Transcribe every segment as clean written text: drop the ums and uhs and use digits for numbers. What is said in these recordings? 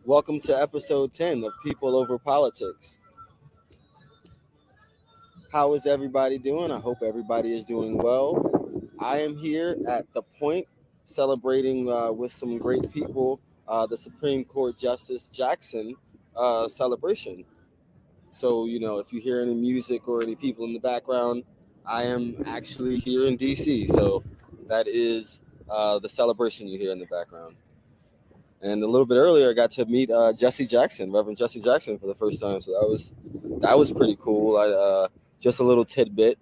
Welcome to episode 10 of People Over Politics. How is everybody doing? I hope everybody is doing well. I am here at the point celebrating with some great people the Supreme Court Justice Jackson celebration. So, if you hear any music or any people in the background, I am actually here in DC. So, that is the celebration you hear in the background. And a little bit earlier, I got to meet Jesse Jackson, Reverend Jesse Jackson, for the first time. So that was pretty cool. Just a little tidbit,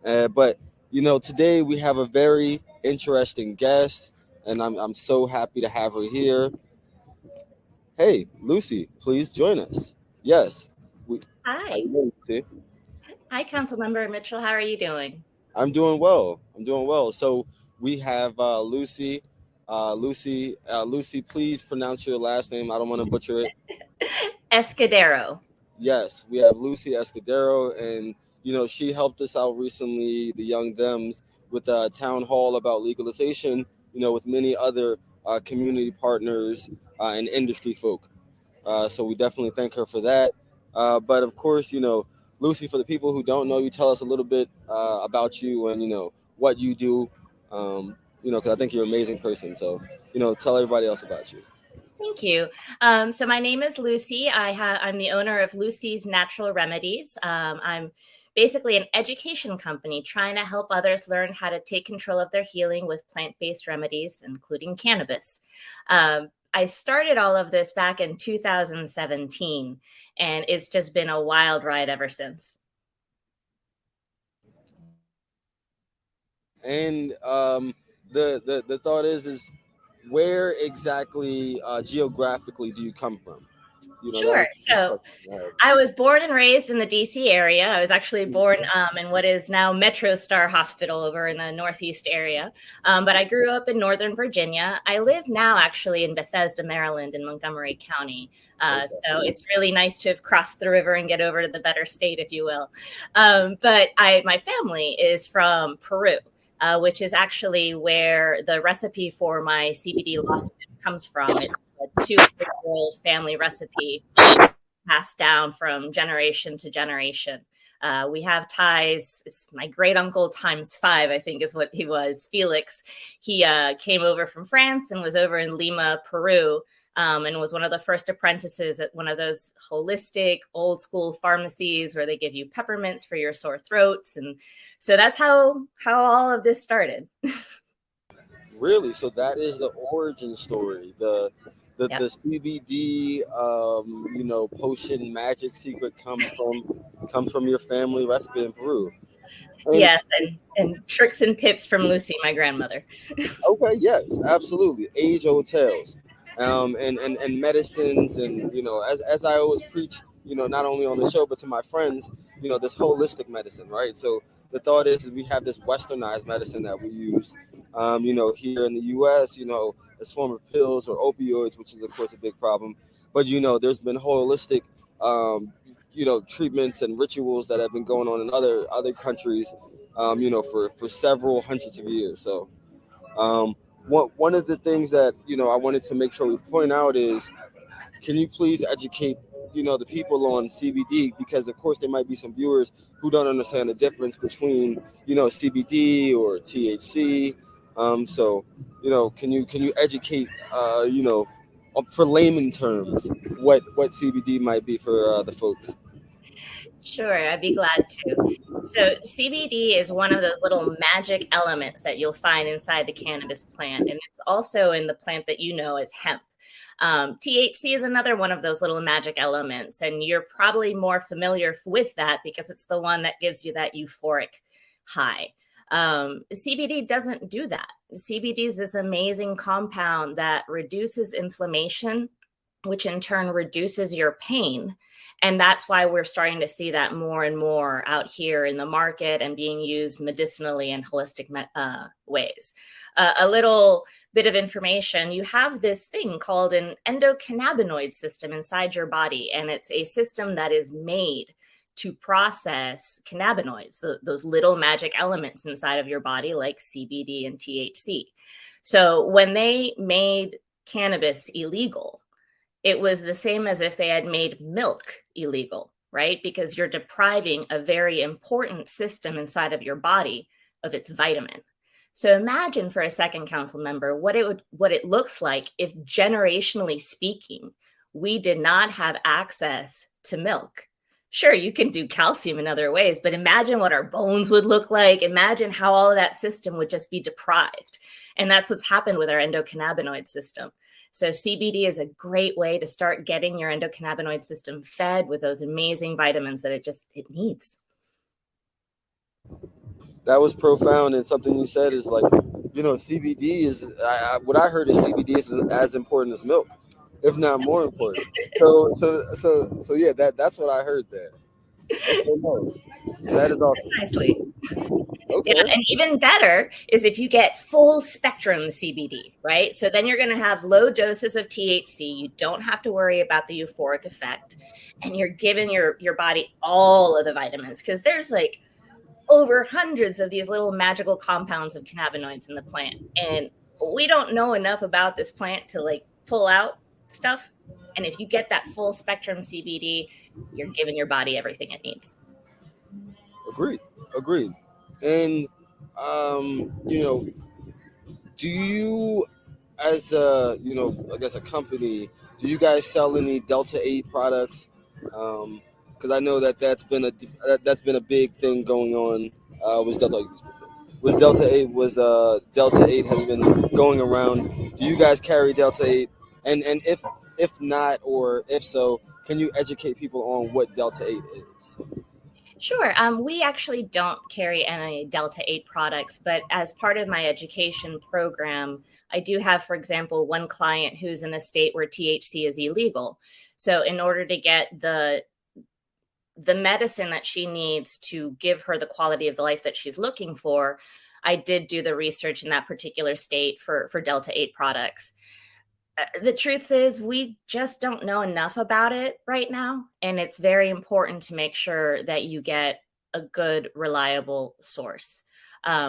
but today we have a very interesting guest, and I'm so happy to have her here. Hey, Lucy, please join us. Yes. How Hi. you doing, Lucy? Hi, Councilmember Mitchell. How are you doing? I'm doing well. I'm doing well. So we have Lucy. Lucy, please pronounce your last name. I don't want to butcher it. Escodero. Yes, we have Lucy Escodero, and she helped us out recently, the Young Dems, with a town hall about legalization. With many other community partners and industry folk. So we definitely thank her for that. But of course, Lucy, for the people who don't know you, tell us a little bit about you and what you do. Because I think you're an amazing person. So tell everybody else about you. Thank you. So my name is Lucy. I'm the owner of Lucy's Natural Remedies. I'm basically an education company trying to help others learn how to take control of their healing with plant-based remedies, including cannabis. I started all of this back in 2017, and it's just been a wild ride ever since. And the thought is where exactly geographically do you come from? That Sure. was the first So question I had. I was born and raised in the DC area. I was actually born in what is now Metro Star Hospital over in the Northeast area. But I grew up in Northern Virginia. I live now actually in Bethesda, Maryland, in Montgomery County. Okay. So it's really nice to have crossed the river and get over to the better state, if you will. But my family is from Peru, which is actually where the recipe for my CBD lozenge comes from. It's a 200-year-old family recipe passed down from generation to generation. We have ties. It's my great uncle times 5, I think is what he was, Felix. He came over from France and was over in Lima, Peru, and was one of the first apprentices at one of those holistic old school pharmacies where they give you peppermints for your sore throats. And so that's how all of this started. Really? So that is the origin story. The Yep. CBD potion magic secret comes from your family recipe in Peru. And Yes, and tricks and tips from Lucy, my grandmother. okay, yes, absolutely. Age old tales. And medicines, and as I always preach, not only on the show but to my friends, this holistic medicine, right? So the thought is we have this westernized medicine that we use, here in the U.S., as form of pills or opioids, which is of course a big problem. But there's been holistic, treatments and rituals that have been going on in other countries, for several hundreds of years. So. Um, one of the things that I wanted to make sure we point out is, can you please educate the people on CBD, because of course there might be some viewers who don't understand the difference between CBD or THC. So can you educate for layman terms what CBD might be for the folks? Sure, I'd be glad to. So, CBD is one of those little magic elements that you'll find inside the cannabis plant, and it's also in the plant that you know as hemp. THC is another one of those little magic elements, and you're probably more familiar with that because it's the one that gives you that euphoric high. CBD doesn't do that. CBD is this amazing compound that reduces inflammation, which in turn reduces your pain. And that's why we're starting to see that more and more out here in the market and being used medicinally and holistic ways. A little bit of information, you have this thing called an endocannabinoid system inside your body, and it's a system that is made to process cannabinoids, those little magic elements inside of your body like CBD and THC. So when they made cannabis illegal, it was the same as if they had made milk illegal, right? Because you're depriving a very important system inside of your body of its vitamin. So imagine for a second, council member, what it looks like if, generationally speaking, we did not have access to milk. Sure, you can do calcium in other ways, but imagine what our bones would look like. Imagine how all of that system would just be deprived. And that's what's happened with our endocannabinoid system. So CBD is a great way to start getting your endocannabinoid system fed with those amazing vitamins that it needs. That was profound, and something you said is like, CBD is what I heard is CBD is as important as milk, if not more important. So yeah, that's what I heard there. Okay, no, that is awesome. Precisely. Yeah, Okay. and even better is if you get full spectrum CBD, right? So then you're going to have low doses of THC. You don't have to worry about the euphoric effect, and you're giving your body all of the vitamins, because there's like over hundreds of these little magical compounds of cannabinoids in the plant, and we don't know enough about this plant to like pull out stuff. And if you get that full spectrum CBD, you're giving your body everything it needs. Agreed. And do you, as I guess a company, do you guys sell any Delta 8 products? Because I know that's been a big thing going on. Was Delta 8 has been going around. Do you guys carry Delta 8? And if not, or if so, can you educate people on what Delta 8 is? Sure. We actually don't carry any Delta 8 products, but as part of my education program, I do have, for example, one client who's in a state where THC is illegal. So in order to get the medicine that she needs to give her the quality of the life that she's looking for, I did do the research in that particular state for Delta 8 products. The truth is, we just don't know enough about it right now. And it's very important to make sure that you get a good, reliable source,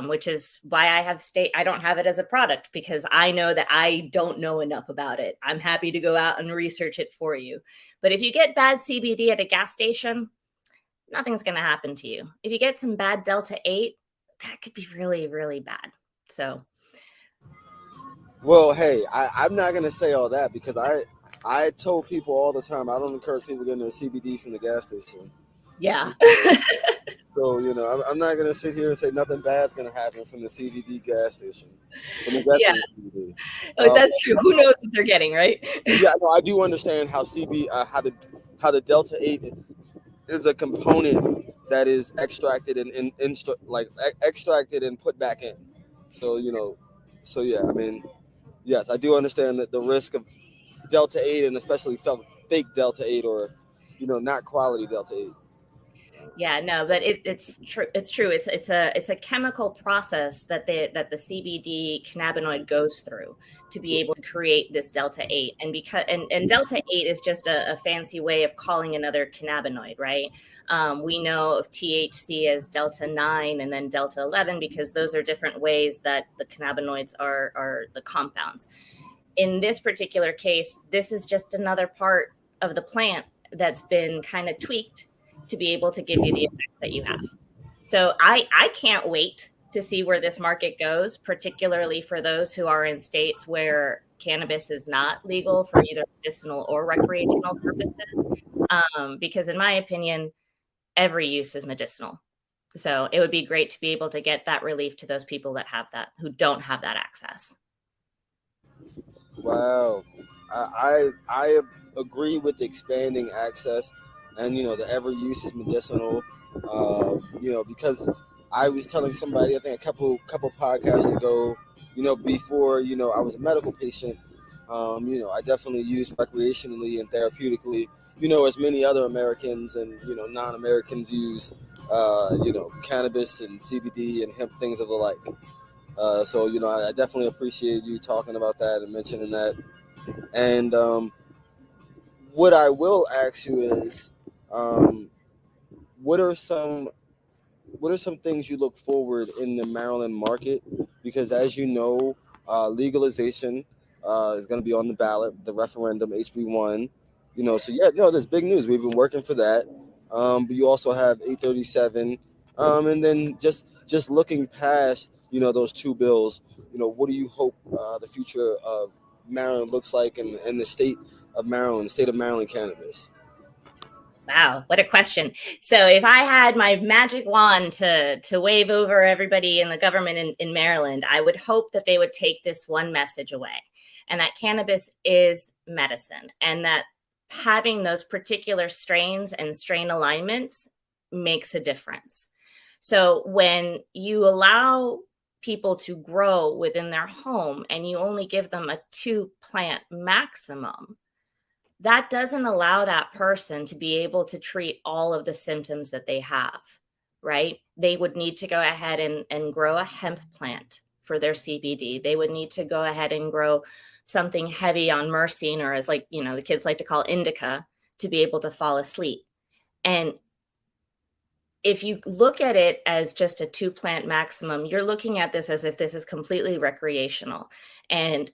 which is why I don't have it as a product, because I know that I don't know enough about it. I'm happy to go out and research it for you. But if you get bad CBD at a gas station, nothing's going to happen to you. If you get some bad Delta 8, that could be really, really bad. So Well, hey, I'm not gonna say all that because I told people all the time I don't encourage people getting their CBD from the gas station. yeah. So I'm not gonna sit here and say nothing bad's gonna happen from the CBD gas station. From the gas Yeah. station CBD. Oh, that's true. Who knows what they're getting, right? Yeah, no, I do understand how how the Delta 8 is a component that is extracted extracted and put back in. So yeah, I mean, yes, I do understand that the risk of Delta 8, and especially fake Delta 8, or not quality Delta 8. Yeah, no, but it's true. It's true. It's a chemical process that the CBD cannabinoid goes through to be able to create this Delta 8. And and Delta 8 is just a fancy way of calling another cannabinoid, right? We know of THC as Delta 9 and then Delta 11 because those are different ways that the cannabinoids are the compounds. In this particular case, this is just another part of the plant that's been kind of tweaked to be able to give you the effects that you have. So I can't wait to see where this market goes, particularly for those who are in states where cannabis is not legal for either medicinal or recreational purposes. Because in my opinion, every use is medicinal. So it would be great to be able to get that relief to those people who don't have that access. Wow, I agree with expanding access, and the ever use is medicinal. Because I was telling somebody, I think a couple podcasts ago, before I was a medical patient. I definitely use recreationally and therapeutically. As many other Americans and non-Americans use, cannabis and CBD and hemp, things of the like. So I definitely appreciate you talking about that and mentioning that. And what I will ask you is, um, what are some things you look forward in the Maryland market? Because as you know, legalization is going to be on the ballot, the referendum HB1. So yeah, no, there's big news. We've been working for that. But you also have 837, and then just looking past those two bills. What do you hope the future of Maryland looks like, and the state of Maryland, the state of Maryland cannabis? Wow, what a question. So if I had my magic wand to wave over everybody in the government in Maryland, I would hope that they would take this one message away, and that cannabis is medicine, and that having those particular strains and strain alignments makes a difference. So when you allow people to grow within their home and you only give them a 2-plant maximum, that doesn't allow that person to be able to treat all of the symptoms that they have, right? They would need to go ahead and grow a hemp plant for their CBD. They would need to go ahead and grow something heavy on myrcene, or as the kids like to call indica, to be able to fall asleep. And if you look at it as just a 2-plant maximum, you're looking at this as if this is completely recreational. And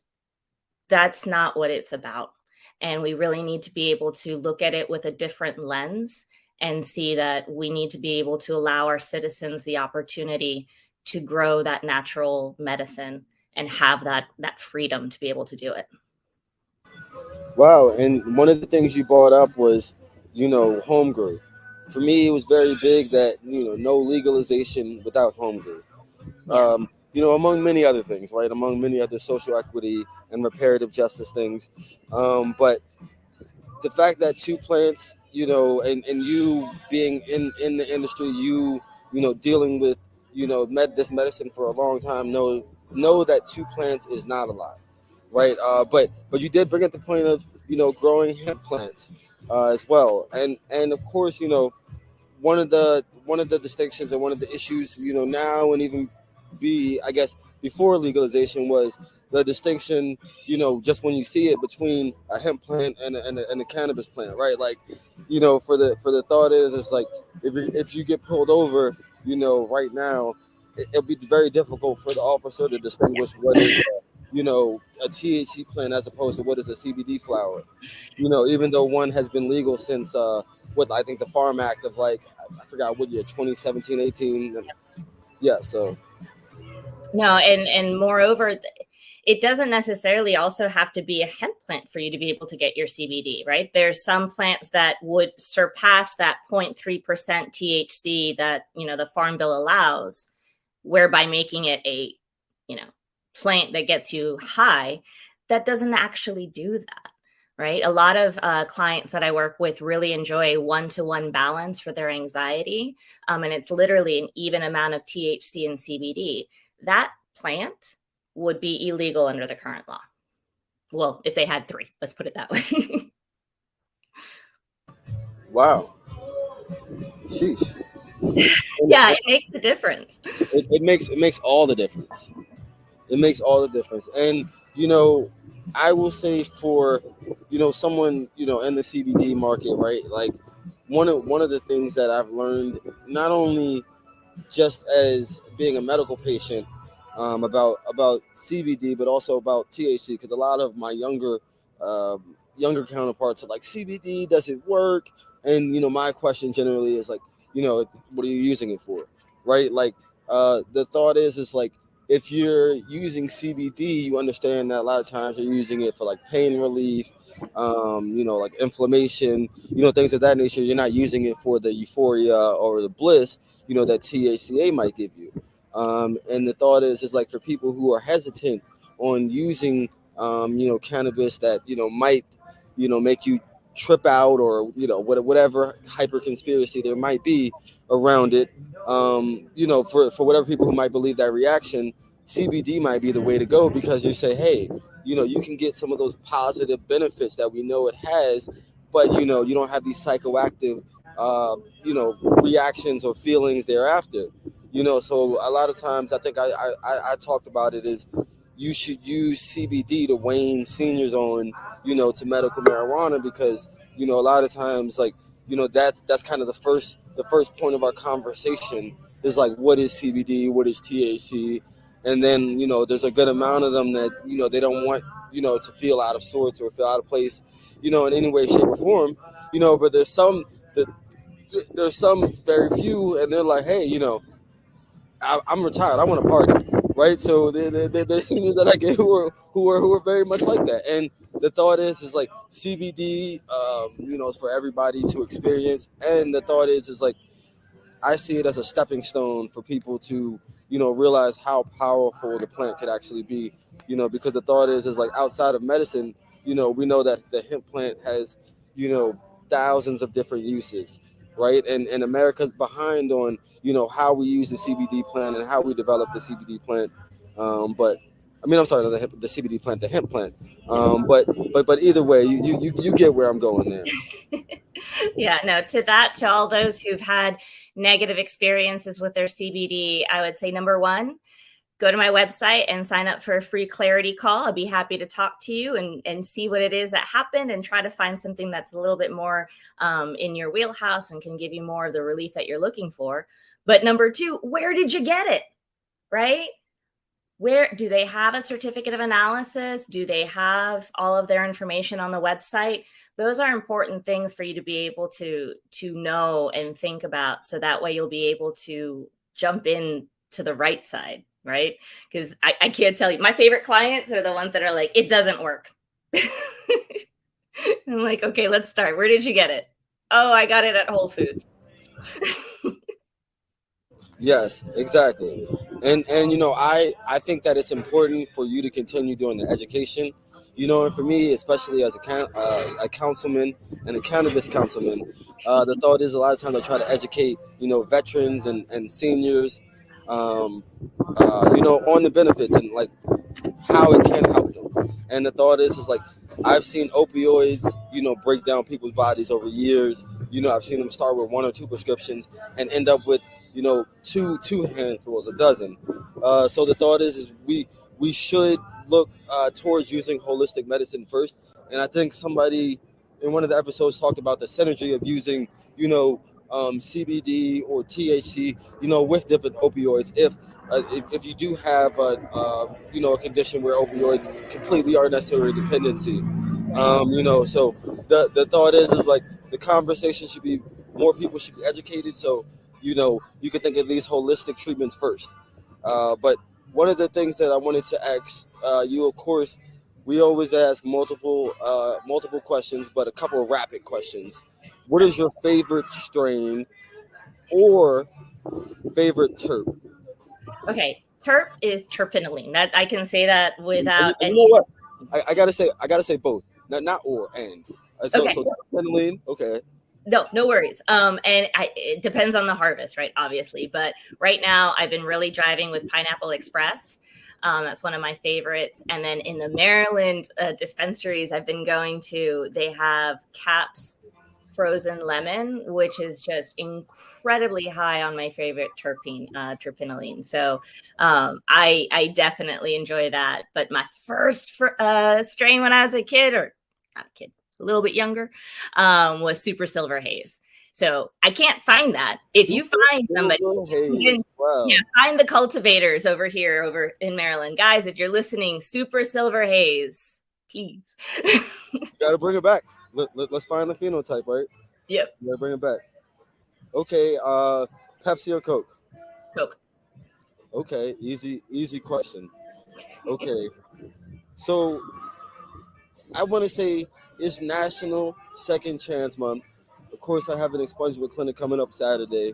that's not what it's about. And we really need to be able to look at it with a different lens and see that we need to be able to allow our citizens the opportunity to grow that natural medicine and have that freedom to be able to do it. Wow, and one of the things you brought up was, home growth. For me, it was very big that no legalization without home growth. Yeah. Among many other things, right? Among many other social equity and reparative justice things. But the fact that 2 plants, and you being in the industry, dealing with, this medicine for a long time, know that 2 plants is not a lot, right? But you did bring up the point of, growing hemp plants as well. And of course, one of the distinctions and one of the issues, now and even I guess before legalization, was the distinction, just when you see it, between a hemp plant and a cannabis plant, right? Like, for the thought is, it's like, if you get pulled over, right now, it'll be very difficult for the officer to distinguish what is a THC plant as opposed to what is a CBD flower. Even though one has been legal since what I think the Farm Act of, like, I forgot what year, 2017, 18. Yeah, so No, and moreover, it doesn't necessarily also have to be a hemp plant for you to be able to get your CBD, right? There's some plants that would surpass that 0.3% THC that, the Farm Bill allows, whereby making it a, plant that gets you high, that doesn't actually do that, right? A lot of clients that I work with really enjoy one-to-one balance for their anxiety. And it's literally an even amount of THC and CBD. That plant would be illegal under the current law. Well, if they had 3, let's put it that way. wow, sheesh. Yeah, it makes the difference. It makes all the difference. It makes all the difference. And I will say, for someone in the CBD market, right? Like, one of the things that I've learned, not only just as being a medical patient, about CBD, but also about THC, because a lot of my younger counterparts are like, CBD, does it work? And my question generally is like, what are you using it for, right? Like, the thought is like, if you're using CBD, you understand that a lot of times you're using it for, like, pain relief, like inflammation, things of that nature. You're not using it for the euphoria or the bliss, that THCA might give you. And the thought is like, for people who are hesitant on using, cannabis that, might, make you trip out, or, whatever hyper conspiracy there might be around it. For whatever people who might believe that reaction, CBD might be the way to go, because you say, hey, you can get some of those positive benefits that we know it has, but you don't have these psychoactive reactions or feelings thereafter. So a lot of times, I think I talked about it, is you should use CBD to wean seniors on, to medical marijuana, because a lot of times, like, that's kind of the first point of our conversation, is like, what is CBD, what is THC? And then there's a good amount of them that they don't want to feel out of sorts or feel out of place, in any way, shape, or form. But that there's some very few, and they're like, hey, I'm retired. I want to party, right? So the seniors that I get who are very much like that. And the thought is like CBD, is for everybody to experience. And the thought is like I see it as a stepping stone for people to, realize how powerful the plant could actually be. Because the thought is like outside of medicine, we know that the hemp plant has, you know, thousands of different uses, right? And America's behind on, how we use the CBD plant and how we develop the CBD plant. But I mean, I'm sorry, not the CBD plant, the hemp plant. But either way, you get where I'm going there. Yeah, no, to all those who've had negative experiences with their CBD, I would say number one, go to my website and sign up for a free clarity call. I'd be happy to talk to you and see what it is that happened and try to find something that's a little bit more in your wheelhouse and can give you more of the relief that you're looking for. But number two, where did you get it? Right? Where do they have a certificate of analysis? Do they have all of their information on the website? Those are important things for you to be able to know and think about, so that way you'll be able to jump in to the right side, right? Because I can't tell you, my favorite clients are the ones that are like, it doesn't work. I'm like, okay, let's start. Where did you get it? Oh, I got it at Whole Foods. Yes, exactly. And I think that it's important for you to continue doing the education. And for me, especially as a councilman and a cannabis councilman, the thought is a lot of times I try to educate, veterans and seniors, on the benefits and like how it can help them. And the thought is like I've seen opioids, break down people's bodies over years. I've seen them start with one or two prescriptions and end up with, two handfuls, a dozen. So the thought is we should look towards using holistic medicine first. And I think somebody in one of the episodes talked about the synergy of using, CBD or THC, with different opioids. If you do have a condition where opioids completely are necessary dependency, so the thought is like the conversation should be more people should be educated, so you could think of these holistic treatments first. But one of the things that I wanted to ask you, of course, we always ask multiple questions, but a couple of rapid questions. What is your favorite strain or favorite terp? Okay, terp is terpinolene. That I can say that And without you any. know what? I gotta say both. Not or and. So Okay, so terpinolene, okay. no worries. It depends on the harvest, right? Obviously, but right now I've been really driving with Pineapple Express. That's one of my favorites. And then in the Maryland dispensaries I've been going to, they have Caps frozen lemon, which is just incredibly high on my favorite terpinolene. So I definitely enjoy that. But my first strain when I was a kid, or not a kid, a little bit younger, was Super Silver Haze. So I can't find that. If you find somebody, Haze. yeah, Wow. find the cultivators over here, over in Maryland, guys. If you're listening, Super Silver Haze, please. Gotta bring it back. Let's find the phenotype, right? Yep, Gotta bring it back. Okay, Pepsi or Coke? Coke. Okay, easy question. Okay, so I want to say it's National Second Chance Month. Of course, I have an expungement clinic coming up Saturday.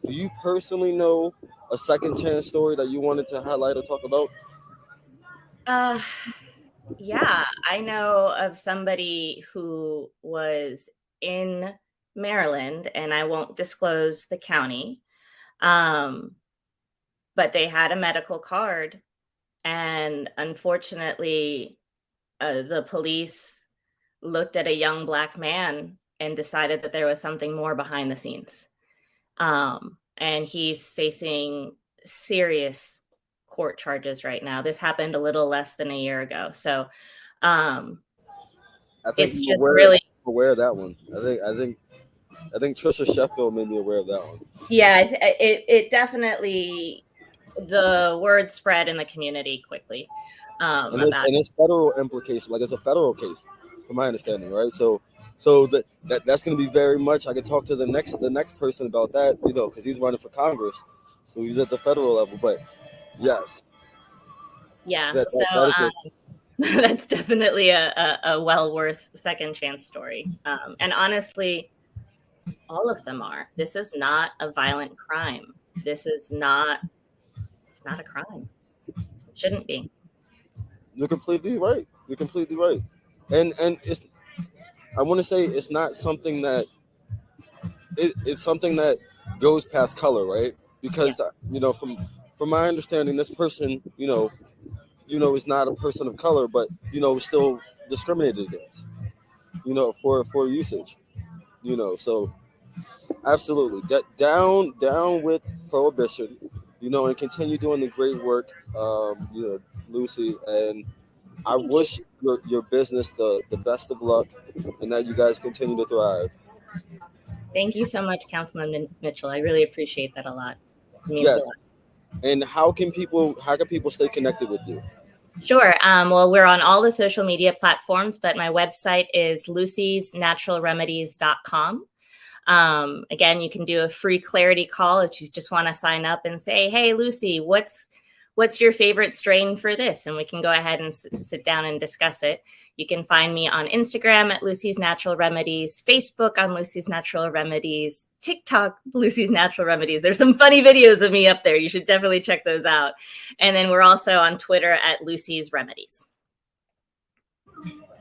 Do you personally know a second chance story that you wanted to highlight or talk about? Uh, yeah, I know of somebody who was in Maryland, and I won't disclose the county, um, but they had a medical card, and unfortunately, the police looked at a young Black man and decided that there was something more behind the scenes. And he's facing serious court charges right now. This happened a little less than a year ago. So um, I think it's I'm just really, aware of that one. I think Trisha Sheffield made me aware of that one. yeah, it definitely, the word spread in the community quickly. about. And it's federal implication, like it's a federal case, from my understanding, right? So that's going to be very much. I can talk to the next person about that, because he's running for Congress, so he's at the federal level. But yes, Yeah. that So that is a that's definitely a well worth second chance story. And honestly, all of them are. This is not a violent crime. This is not. It's not a crime. It shouldn't be. You're completely right. You're completely right. And it's, I want to say, it's not something that it's something that goes past color, right? Yeah. Because from my understanding, this person, is not a person of color, but is still discriminated against, for usage, So absolutely, down with prohibition, and continue doing the great work, Lucy, and I Thank you. wish your business the best of luck, and that you guys continue to thrive. Thank you so much, Councilman Mitchell. I really appreciate that a lot. It means a Yes. lot. And how can people stay connected with you? Sure. Well, we're on all the social media platforms, but my website is lucysnaturalremedies.com. Again, you can do a free clarity call if you just want to sign up and say, "Hey, Lucy, what's your favorite strain for this?" And we can go ahead and sit down and discuss it. You can find me on Instagram at Lucy's Natural Remedies, Facebook on Lucy's Natural Remedies, TikTok, Lucy's Natural Remedies. There's some funny videos of me up there. You should definitely check those out. And then we're also on Twitter at Lucy's Remedies.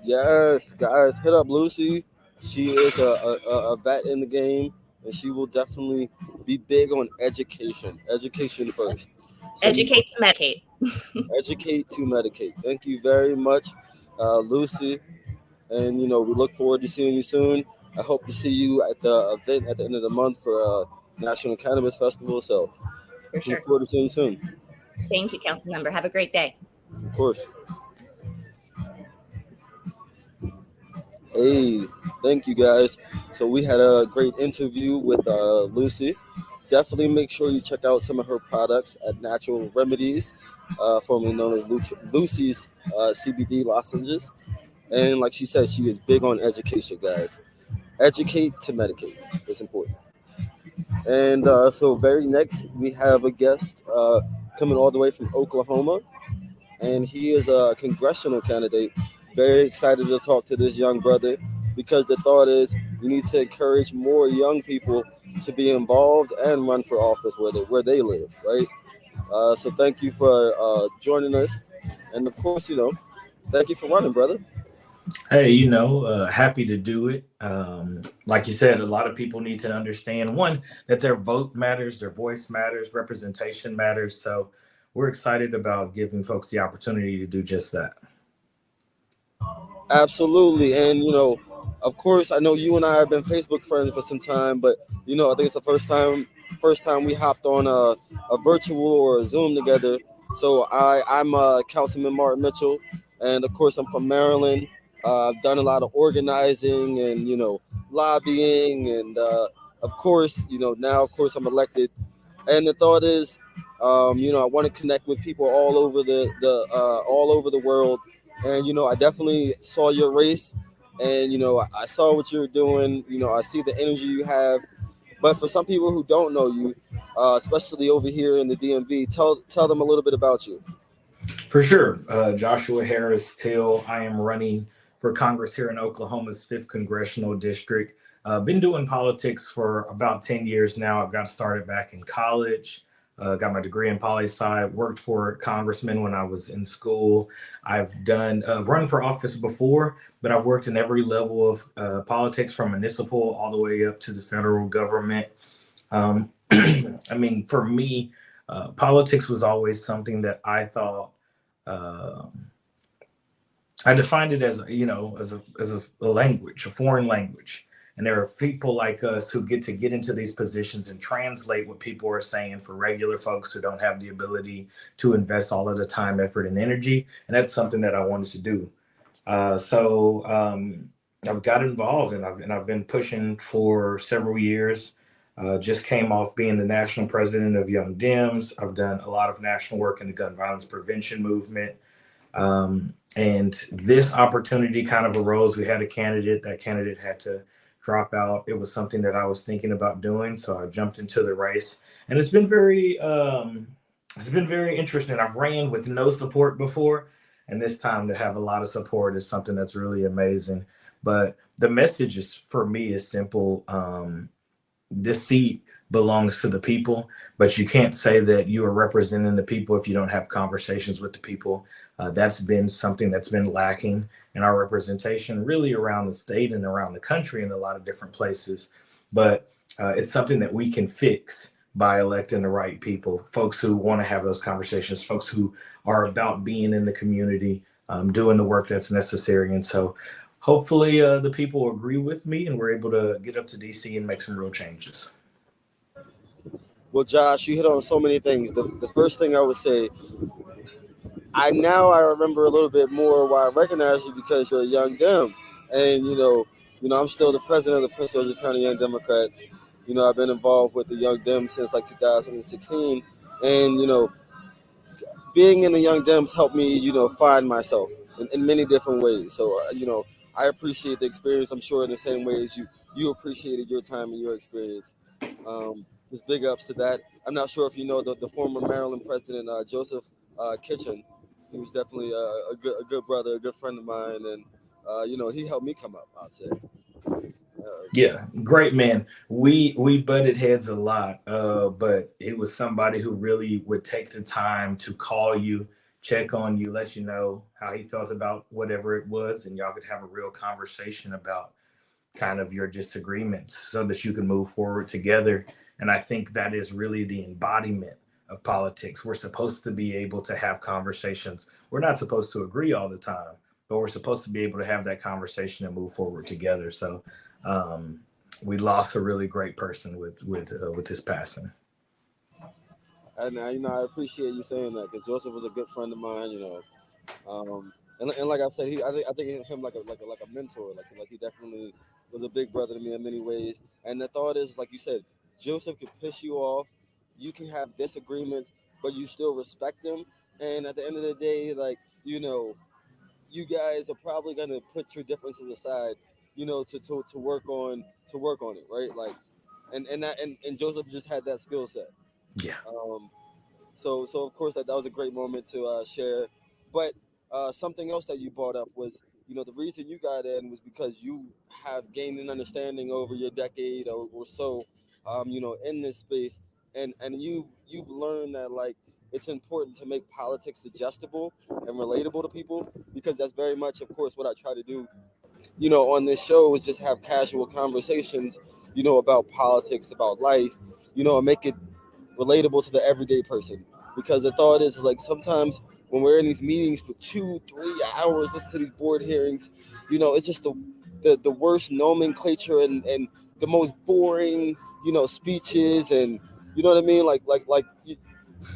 Yes, guys, hit up Lucy. She is a vet in the game, and she will definitely be big on education. Education first. So Educate to medicate. educate to medicate. Thank you very much, Lucy. And we look forward to seeing you soon. I hope to see you at the event at the end of the month for National Cannabis Festival. So For sure. look forward to seeing you soon. Thank you, Council Member. Have a great day. Of course. Hey, thank you guys. So we had a great interview with Lucy. Definitely make sure you check out some of her products at Natural Remedies, formerly known as Lucy's CBD lozenges. And like she said, she is big on education, guys. Educate to medicate. It's important. And so very next, we have a guest coming all the way from Oklahoma, and he is a congressional candidate. Very excited to talk to this young brother, because the thought is we need to encourage more young people to be involved and run for office where they live, right? So thank you for joining us, and of course, thank you for running, brother. Hey, happy to do it. Like you said, a lot of people need to understand, one, that their vote matters, their voice matters, representation matters. So we're excited about giving folks the opportunity to do just that. Absolutely, and of course, I know you and I have been Facebook friends for some time, but I think it's the first time we hopped on a virtual or a Zoom together. So I'm Councilman Martin Mitchell, and of course I'm from Maryland. I've done a lot of organizing and lobbying, and of course now of course I'm elected, and the thought is, I want to connect with people all over the world, and I definitely saw your race, and I saw what you're doing. I see the energy you have, but for some people who don't know you, especially over here in the DMV, tell them a little bit about you. For sure. Joshua Harris Till. I am running for Congress here in Oklahoma's 5th Congressional District. Been doing politics for about 10 years now. I've got started back in college, got my degree in poli-sci, worked for congressmen when I was in school. I've run for office before, but I've worked in every level of politics, from municipal all the way up to the federal government. I mean, for me, politics was always something that I thought, I defined it as a language, a foreign language. And there are people like us who get into these positions and translate what people are saying for regular folks who don't have the ability to invest all of the time, effort, and energy. And that's something that I wanted to do. So I've got involved, and I've been pushing for several years. Just came off being the national president of Young Dems. I've done a lot of national work in the gun violence prevention movement. And this opportunity kind of arose. We had a candidate. That candidate had to drop out. It was something that I was thinking about doing, so I jumped into the race, and it's been very interesting. I've ran with no support before, and this time to have a lot of support is something that's really amazing. But the message is for me is simple. This seat belongs to the people, but you can't say that you are representing the people if you don't have conversations with the people. That's been something that's been lacking in our representation, really around the state and around the country in a lot of different places. But it's something that we can fix by electing the right people, folks who want to have those conversations, folks who are about being in the community, doing the work that's necessary. And so hopefully the people agree with me and we're able to get up to DC and make some real changes. Well, Josh, you hit on so many things. The first thing I would say, I remember a little bit more why I recognize you, because you're a young Dem, and I'm still the president of the Prince George's County Young Democrats. I've been involved with the Young Dems since like 2016, and being in the Young Dems helped me, find myself in many different ways. So, I appreciate the experience. I'm sure in the same way as you appreciated your time and your experience. Just big ups to that. I'm not sure if you know the former Maryland president, Joseph Kitchen. He was definitely a good brother, a good friend of mine, and he helped me come up, I'd say. Yeah, great man. We butted heads a lot, but it was somebody who really would take the time to call you, check on you, let you know how he felt about whatever it was, and y'all could have a real conversation about kind of your disagreements so that you can move forward together. And I think that is really the embodiment of politics. We're supposed to be able to have conversations. We're not supposed to agree all the time, but we're supposed to be able to have that conversation and move forward together. So we lost a really great person with his passing. And I appreciate you saying that, because Joseph was a good friend of mine. And like I said, I think him like a mentor. Like he definitely was a big brother to me in many ways. And the thought is, like you said, Joseph could piss you off. You can have disagreements, but you still respect him. And at the end of the day, like you guys are probably gonna put your differences aside, to work on it, right? Like, and Joseph just had that skill set. Yeah. So of course that was a great moment to share. But something else that you brought up was, the reason you got in was because you have gained an understanding over your decade or so, in this space, and you've learned that, like, it's important to make politics digestible and relatable to people, because that's very much, of course, what I try to do, on this show, is just have casual conversations, about politics, about life, and make it relatable to the everyday person. Because the thought is, like, sometimes when we're in these meetings for 2-3 hours, listen to these board hearings, it's just the worst nomenclature and the most boring, speeches, and you know what I mean?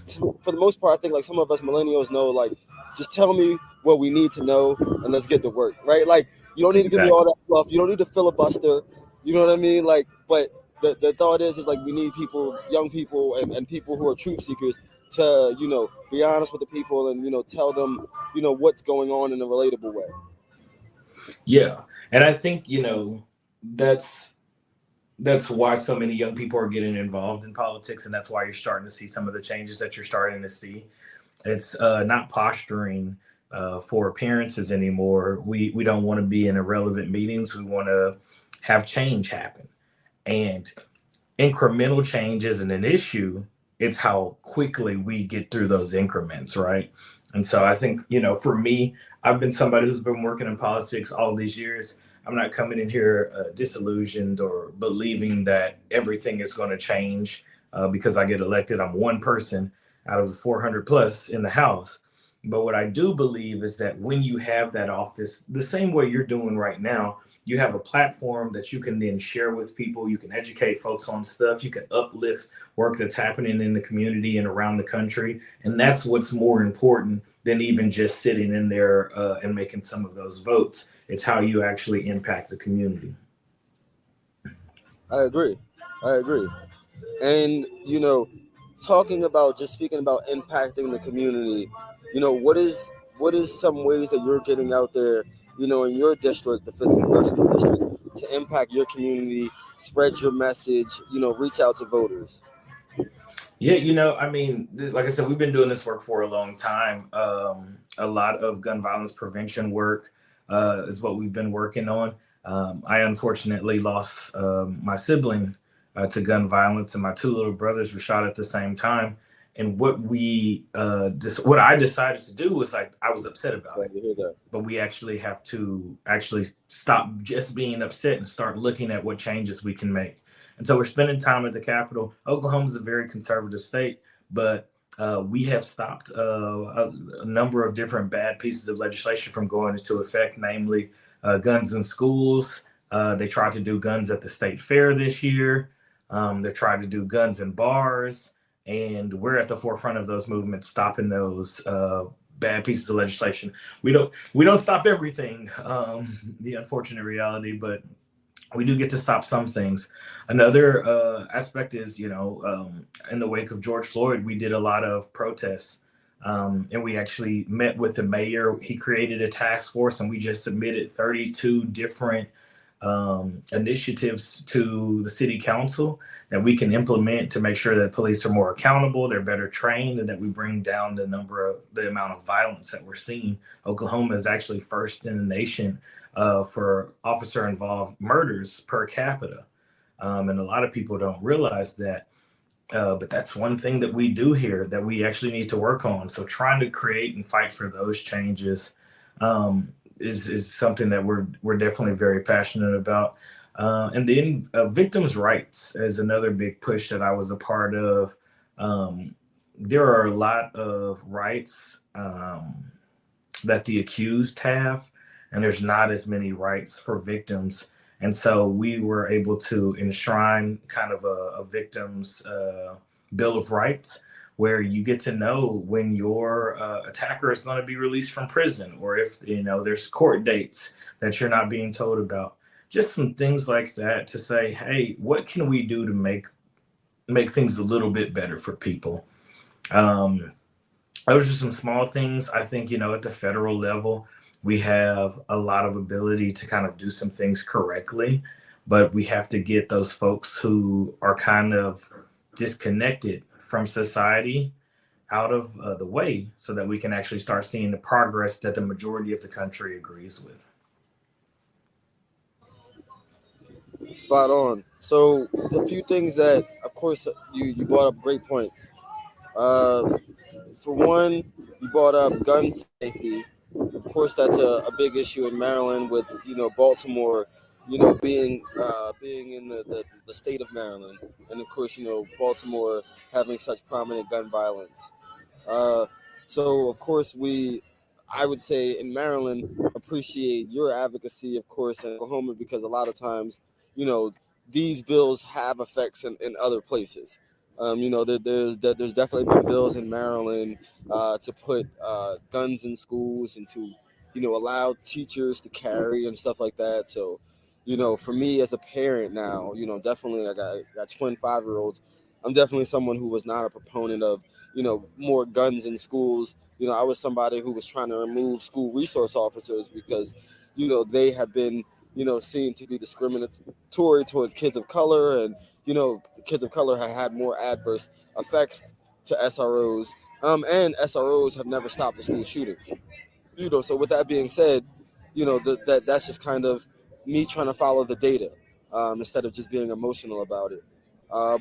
For the most part, I think, like, some of us millennials know, like, just tell me what we need to know and let's get to work, right? Like, you don't need to give me all that fluff. You don't need to filibuster. You know what I mean? Like, but the thought is like, we need people, young people, and people who are truth seekers to, be honest with the people and, tell them, what's going on in a relatable way. Yeah. And I think, that's why so many young people are getting involved in politics, and that's why you're starting to see some of the changes that you're starting to see. It's not posturing for appearances anymore. We don't want to be in irrelevant meetings. We want to have change happen, and incremental change isn't an issue. It's how quickly we get through those increments, right? And so I think, for me, I've been somebody who's been working in politics all these years. I'm not coming in here disillusioned or believing that everything is going to change because I get elected. I'm one person out of the 400 plus in the House. But what I do believe is that when you have that office, the same way you're doing right now, you have a platform that you can then share with people. You can educate folks on stuff. You can uplift work that's happening in the community and around the country. And that's what's more important than even just sitting in there and making some of those votes. It's how you actually impact the community. I agree. And, speaking about impacting the community, what is what is some ways that you're getting out there, in your district, the 5th Congressional District, to impact your community, spread your message, reach out to voters? Yeah, I mean, like I said, we've been doing this work for a long time. A lot of gun violence prevention work is what we've been working on. I unfortunately lost my sibling to gun violence, and my two little brothers were shot at the same time. And what I decided to do was, like, I was upset about Glad it, to hear that. but we actually have to actually stop just being upset and start looking at what changes we can make. And so we're spending time at the Capitol. Oklahoma is a very conservative state, but we have stopped a number of different bad pieces of legislation from going into effect, namely guns in schools. They tried to do guns at the state fair this year. They're trying to do guns in bars. And we're at the forefront of those movements, stopping those bad pieces of legislation. We don't stop everything, the unfortunate reality, but we do get to stop some things. Another aspect is, in the wake of George Floyd, we did a lot of protests. And we actually met with the mayor. He created a task force, and we just submitted 32 different initiatives to the city council that we can implement to make sure that police are more accountable, they're better trained, and that we bring down the amount of violence that we're seeing. Oklahoma is actually first in the nation for officer involved murders per capita. And a lot of people don't realize that. But that's one thing that we do here that we actually need to work on. So trying to create and fight for those changes is something that we're definitely very passionate about. And then victims' rights is another big push that I was a part of. There are a lot of rights that the accused have, and there's not as many rights for victims. And so we were able to enshrine kind of a victim's Bill of Rights, where you get to know when your attacker is going to be released from prison, or if there's court dates that you're not being told about. Just some things like that to say, hey, what can we do to make things a little bit better for people? Those are some small things. I think, at the federal level, we have a lot of ability to kind of do some things correctly, but we have to get those folks who are kind of disconnected from society out of the way so that we can actually start seeing the progress that the majority of the country agrees with. Spot on. So the few things that, of course, you brought up great points. For one, you brought up gun safety. Of course, that's a big issue in Maryland with Baltimore, being in the state of Maryland, and of course Baltimore having such prominent gun violence. So of course I would say in Maryland appreciate your advocacy, of course, in Oklahoma, because a lot of times these bills have effects in other places. There's definitely been bills in Maryland to put guns in schools and to, allow teachers to carry and stuff like that. So, for me as a parent now, definitely I got twin 5-year-olds. I'm definitely someone who was not a proponent of, more guns in schools. I was somebody who was trying to remove school resource officers because, they have been, seen to be discriminatory towards kids of color, and the kids of color have had more adverse effects to SROs, and SROs have never stopped a school shooting. So with that being said, that's just kind of me trying to follow the data, instead of just being emotional about it.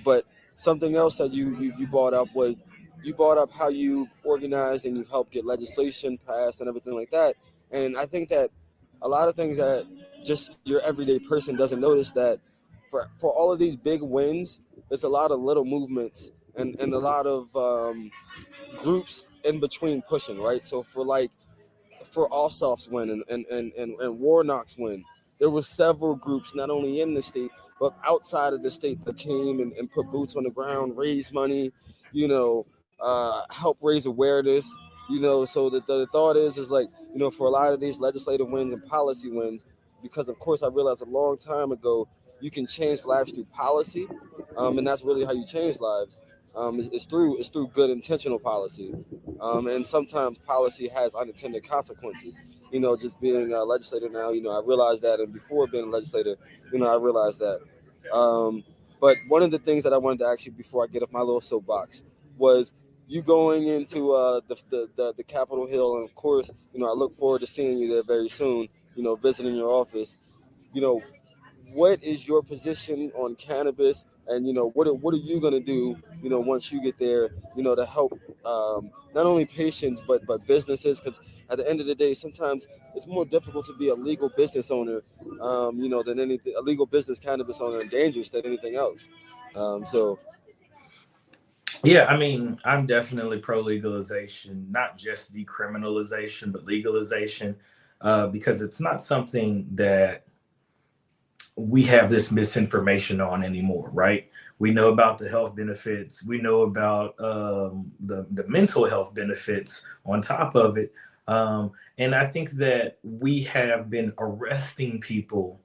But something else that you brought up was you brought up how you've organized and you've helped get legislation passed and everything like that. And I think that a lot of things that just your everyday person doesn't notice, that for all of these big wins, there's a lot of little movements and a lot of groups in between pushing, right? So for Ossoff's win and Warnock's win, there were several groups not only in the state but outside of the state that came and put boots on the ground, raise money, help raise awareness. So the thought is like, for a lot of these legislative wins and policy wins, because of course I realized a long time ago you can change lives through policy, and that's really how you change lives. It's through good intentional policy. And sometimes policy has unintended consequences. Just being a legislator now, I realized that, and before being a legislator, I realized that. Um, but one of the things that I wanted to ask you before I get off my little soapbox was you going into the Capitol Hill, and of course, I look forward to seeing you there very soon. Visiting your office. You know, what is your position on cannabis, and what are you going to do once you get there, to help not only patients but businesses, because at the end of the day sometimes it's more difficult to be a legal business owner, than anything, a legal business cannabis owner, and dangerous than anything else. So Yeah, I mean, I'm definitely pro legalization, not just decriminalization, but legalization, because it's not something that we have this misinformation on anymore, right? We know about the health benefits, we know about the mental health benefits on top of it. And I think that we have been arresting people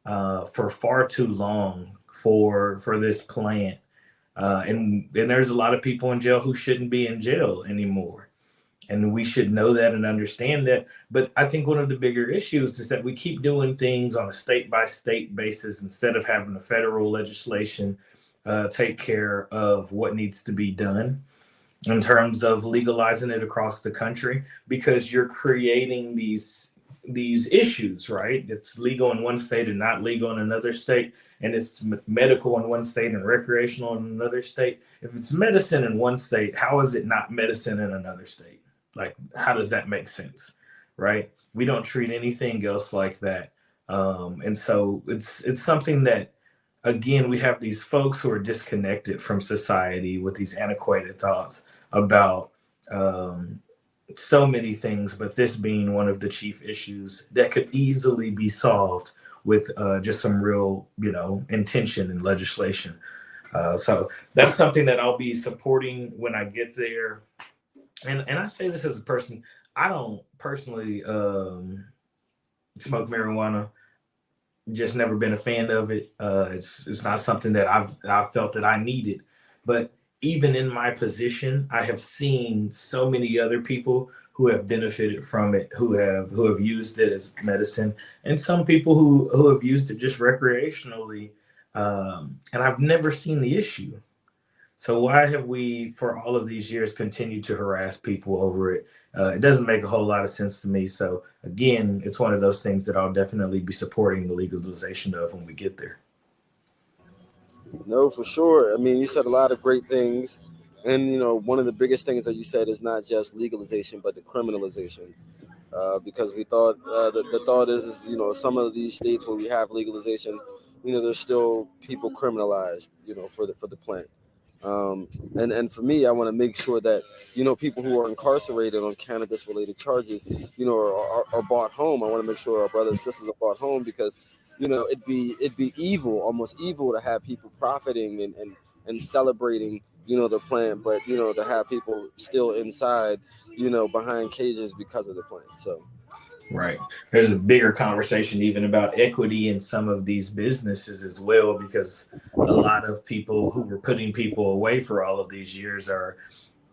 for far too long for this plant. And there's a lot of people in jail who shouldn't be in jail anymore. And we should know that and understand that. But I think one of the bigger issues is that we keep doing things on a state by state basis instead of having the federal legislation take care of what needs to be done in terms of legalizing it across the country, because you're creating these issues, right? It's legal in one state and not legal in another state, and it's medical in one state and recreational in another state. If it's medicine in one state, how is it not medicine in another state? Like, how does that make sense, right? We don't treat anything else like that. And so it's something that, again, we have these folks who are disconnected from society with these antiquated thoughts about so many things, but this being one of the chief issues that could easily be solved with just some real, intention and legislation. So that's something that I'll be supporting when I get there. And I say this as a person, I don't personally smoke marijuana. Just never been a fan of it. It's not something that I've felt that I needed. But even in my position, I have seen so many other people who have benefited from it, who have used it as medicine, and some people who have used it just recreationally. And I've never seen the issue. So why have we, for all of these years, continued to harass people over it? It doesn't make a whole lot of sense to me. So again, it's one of those things that I'll definitely be supporting the legalization of when we get there. no, for sure. I mean, you said a lot of great things, and one of the biggest things that you said is not just legalization but the criminalization. Because we thought the thought is some of these states where we have legalization, there's still people criminalized, for the plant. And for me, I want to make sure that people who are incarcerated on cannabis related charges, are brought home. I want to make sure our brothers and sisters are brought home, because it'd be evil, almost evil, to have people profiting and celebrating the plant, but to have people still inside, behind cages because of the plant. So Right. There's a bigger conversation even about equity in some of these businesses as well, because a lot of people who were putting people away for all of these years are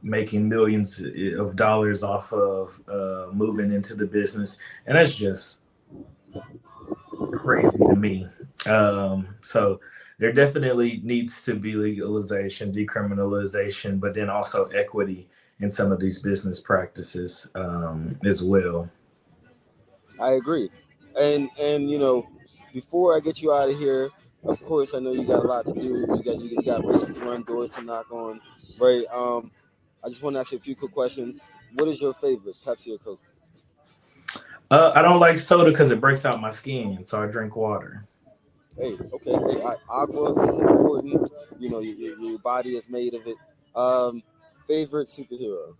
making millions of dollars off of moving into the business. And that's just crazy to me. So there definitely needs to be legalization, decriminalization, but then also equity in some of these business practices as well. I agree. And before I get you out of here, of course I know you got a lot to do. You got races to run, doors to knock on, right? I just want to ask you a few quick questions. What is your favorite, Pepsi or Coke? I don't like soda because it breaks out my skin, so I drink water. Hey, okay. Hey, agua is important. Your body is made of it. Um, Favorite superhero?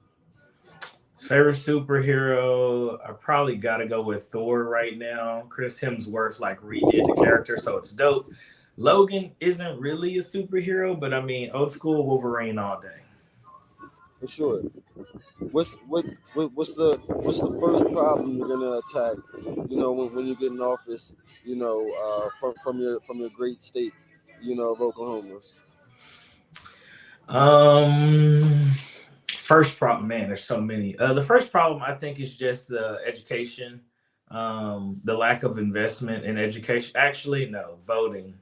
Favorite superhero, I probably got to go with Thor right now. Chris Hemsworth like redid the character, so it's dope. Logan isn't really a superhero, but I mean, old school Wolverine all day. For sure. What's the first problem you're gonna attack? When you get in office. From your great state. Of Oklahoma. Um, First problem, man, there's so many. The first problem I think is just the education, the lack of investment in education. Actually, no, voting.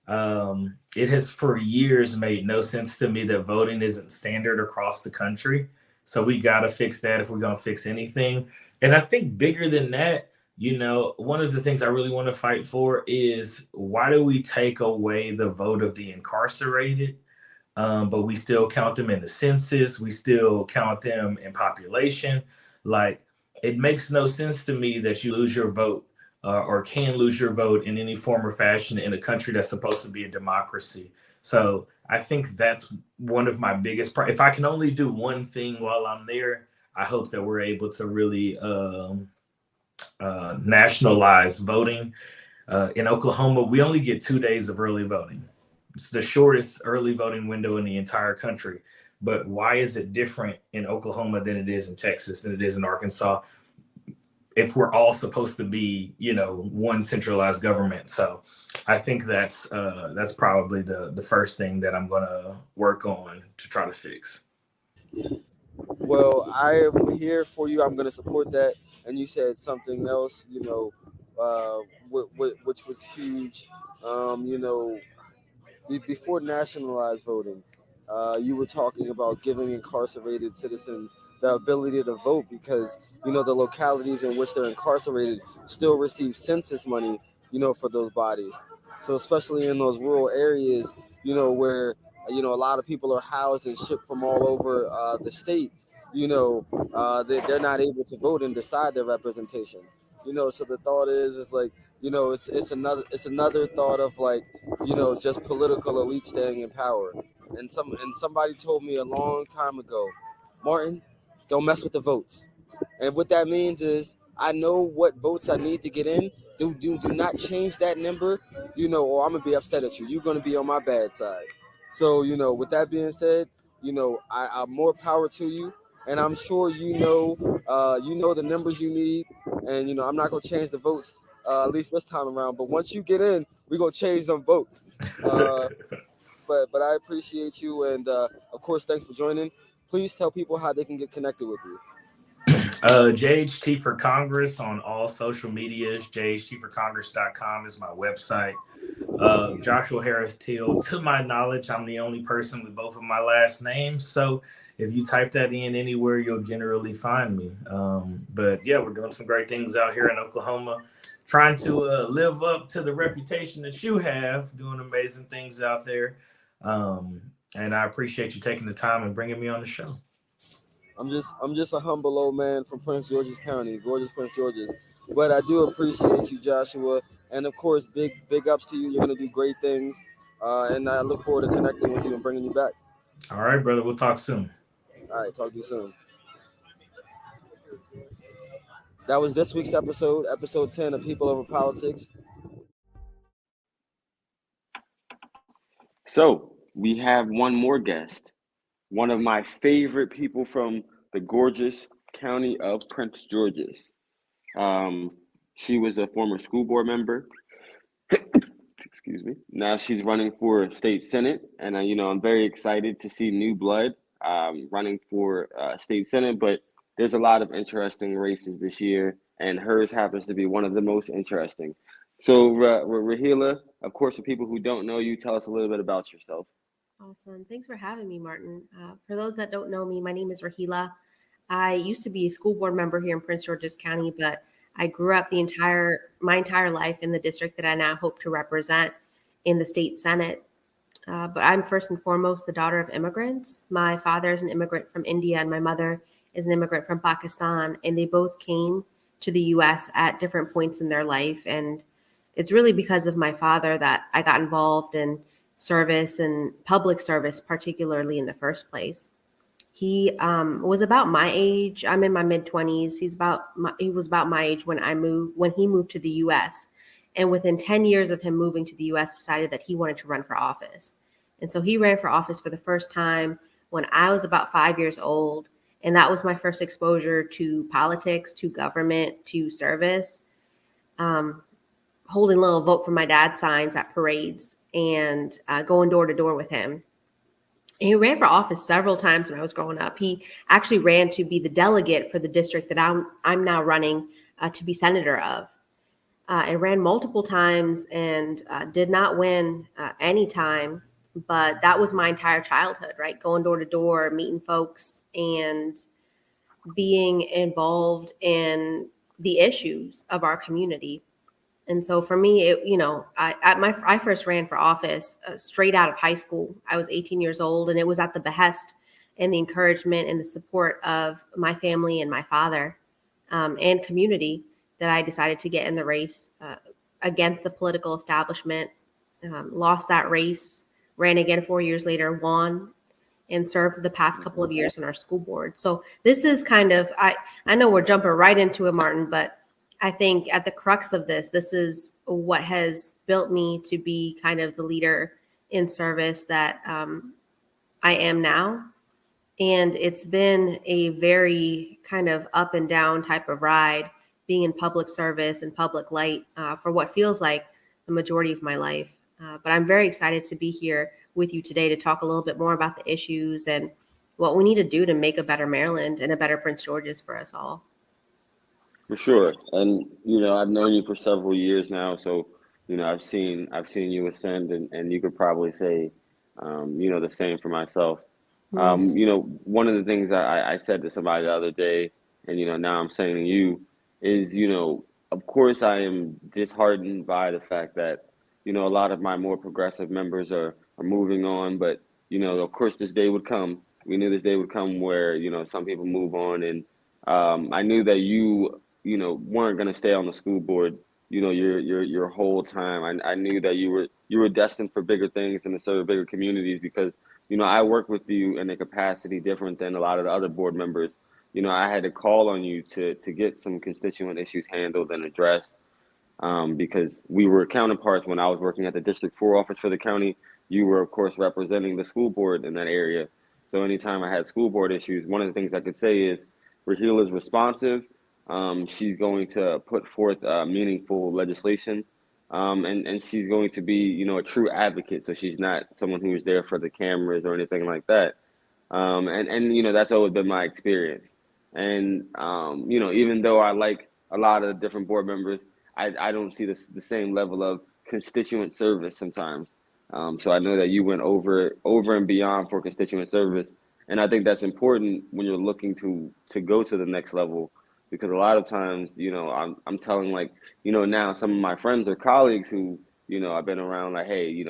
It has for years made no sense to me that voting isn't standard across the country. So we got to fix that if we're going to fix anything. And I think bigger than that, one of the things I really want to fight for is why do we take away the vote of the incarcerated? But we still count them in the census. We still count them in population. Like, it makes no sense to me that you lose your vote or can lose your vote in any form or fashion in a country that's supposed to be a democracy. So I think that's one of my biggest. If I can only do one thing while I'm there, I hope that we're able to really nationalize voting. In Oklahoma, we only get 2 days of early voting. It's the shortest early voting window in the entire country. But why is it different in Oklahoma than it is in Texas, than it is in Arkansas, if we're all supposed to be, one centralized government? So I think that's probably the first thing that I'm going to work on to try to fix. Well, I am here for you. I'm going to support that. And you said something else, which was huge. Before nationalized voting, you were talking about giving incarcerated citizens the ability to vote because, the localities in which they're incarcerated still receive census money, for those bodies. So especially in those rural areas, where, a lot of people are housed and shipped from all over the state, they're not able to vote and decide their representation. So the thought is like, it's another thought of like, just political elite staying in power. And somebody told me a long time ago, Martin, don't mess with the votes. And what that means is I know what votes I need to get in. Do not change that number, or I'm gonna be upset at you. You're gonna be on my bad side. So, with that being said, I'm more power to you. And I'm sure the numbers you need. And I'm not gonna change the votes at least this time around. But once you get in, we're gonna change them votes. But I appreciate you, and of course, thanks for joining. Please tell people how they can get connected with you. JHT for Congress on all social medias. JHTforcongress.com is my website. Joshua Harris Teal. To my knowledge, I'm the only person with both of my last names. So if you type that in anywhere, you'll generally find me. But yeah, we're doing some great things out here in Oklahoma, trying to live up to the reputation that you have, doing amazing things out there. And I appreciate you taking the time and bringing me on the show. I'm just a humble old man from Prince George's County, gorgeous Prince George's. But I do appreciate you, Joshua, and of course, big ups to you. You're gonna do great things, and I look forward to connecting with you and bringing you back. All right, brother. We'll talk soon. All right, talk to you soon. That was this week's episode 10 of People Over Politics. So we have one more guest, one of my favorite people from the gorgeous county of Prince George's. She was a former school board member. Excuse me. Now she's running for state senate, and I'm very excited to see new blood running for state senate. But there's a lot of interesting races this year, and hers happens to be one of the most interesting. So, Rahila, of course, for people who don't know you, tell us a little bit about yourself. Awesome. Thanks for having me, Martin. For those that don't know me, my name is Rahila. I used to be a school board member here in Prince George's County, but I grew up my entire life in the district that I now hope to represent in the state senate. But I'm first and foremost the daughter of immigrants. My father is an immigrant from India, and my mother is an immigrant from Pakistan, and they both came to the U.S. at different points in their life. And it's really because of my father that I got involved in service and public service, particularly in the first place. He was about my age. I'm in my mid-20s. He was about my age when he moved to the U.S. And within 10 years of him moving to the U.S., decided that he wanted to run for office. And so he ran for office for the first time when I was about 5 years old. And that was my first exposure to politics, to government, to service. Holding little vote for my dad signs at parades and going door to door with him. And he ran for office several times when I was growing up. He actually ran to be the delegate for the district that I'm now running to be senator of. And ran multiple times and did not win any time. But that was my entire childhood, right? Going door to door, meeting folks, and being involved in the issues of our community. And so for me, I first ran for office straight out of high school. I was 18 years old, and it was at the behest and the encouragement and the support of my family and my father and community that I decided to get in the race against the political establishment. Lost that race, ran again 4 years later, won, and served the past couple of years on our school board. So this is kind of, I know we're jumping right into it, Martin, but I think at the crux of this is what has built me to be kind of the leader in service that I am now. And it's been a very kind of up and down type of ride, being in public service and public light for what feels like the majority of my life. But I'm very excited to be here with you today to talk a little bit more about the issues and what we need to do to make a better Maryland and a better Prince George's for us all. For sure. And I've known you for several years now, so I've seen you ascend, and you could probably say the same for myself. One of the things I said to somebody the other day, and now I'm saying to you, is of course I am disheartened by the fact that a lot of my more progressive members are moving on, but of course this day would come. We knew this day would come where some people move on, and I knew that you weren't going to stay on the school board your whole time. I knew that you were destined for bigger things and to serve bigger communities, because I work with you in a capacity different than a lot of the other board members. I had to call on you to get some constituent issues handled and addressed, because we were counterparts when I was working at the District 4 office for the county. You were, of course, representing the school board in that area. So anytime I had school board issues, one of the things I could say is Raheel is responsive. She's going to put forth meaningful legislation, and she's going to be, a true advocate. So she's not someone who's there for the cameras or anything like that. And that's always been my experience. And even though I like a lot of different board members, I don't see the same level of constituent service sometimes. So I know that you went over and beyond for constituent service, and I think that's important when you're looking to go to the next level, because a lot of times, I'm telling, like, now some of my friends or colleagues who I've been around, like, hey,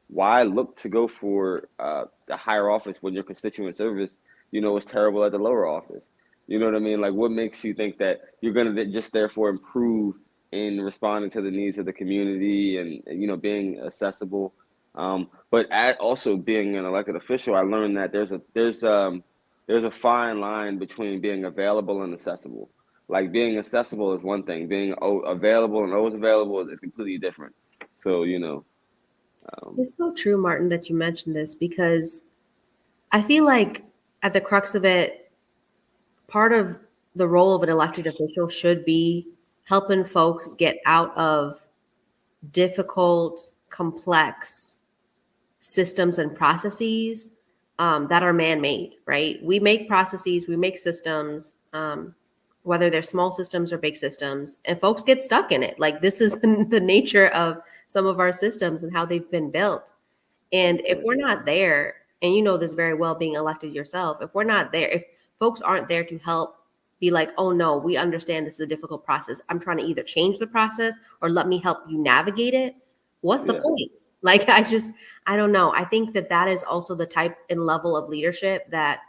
why look to go for the higher office when your constituent service is terrible at the lower office? You know what I mean? Like, what makes you think that you're going to just therefore improve in responding to the needs of the community and being accessible? But also being an elected official, I learned that there's a fine line between being available and accessible. Like, being accessible is one thing, being available and always available is completely different. So It's so true, Martin, that you mentioned this, because I feel like at the crux of it, part of the role of an elected official should be helping folks get out of difficult, complex systems and processes that are man-made, right? We make processes, we make systems, whether they're small systems or big systems, and folks get stuck in it. Like, this is the nature of some of our systems and how they've been built. And if we're not there, and you know this very well, being elected yourself, if we're not there, if folks aren't there to help be like, oh no, we understand this is a difficult process, I'm trying to either change the process or let me help you navigate it, what's the point? Like, I don't know. I think that is also the type and level of leadership that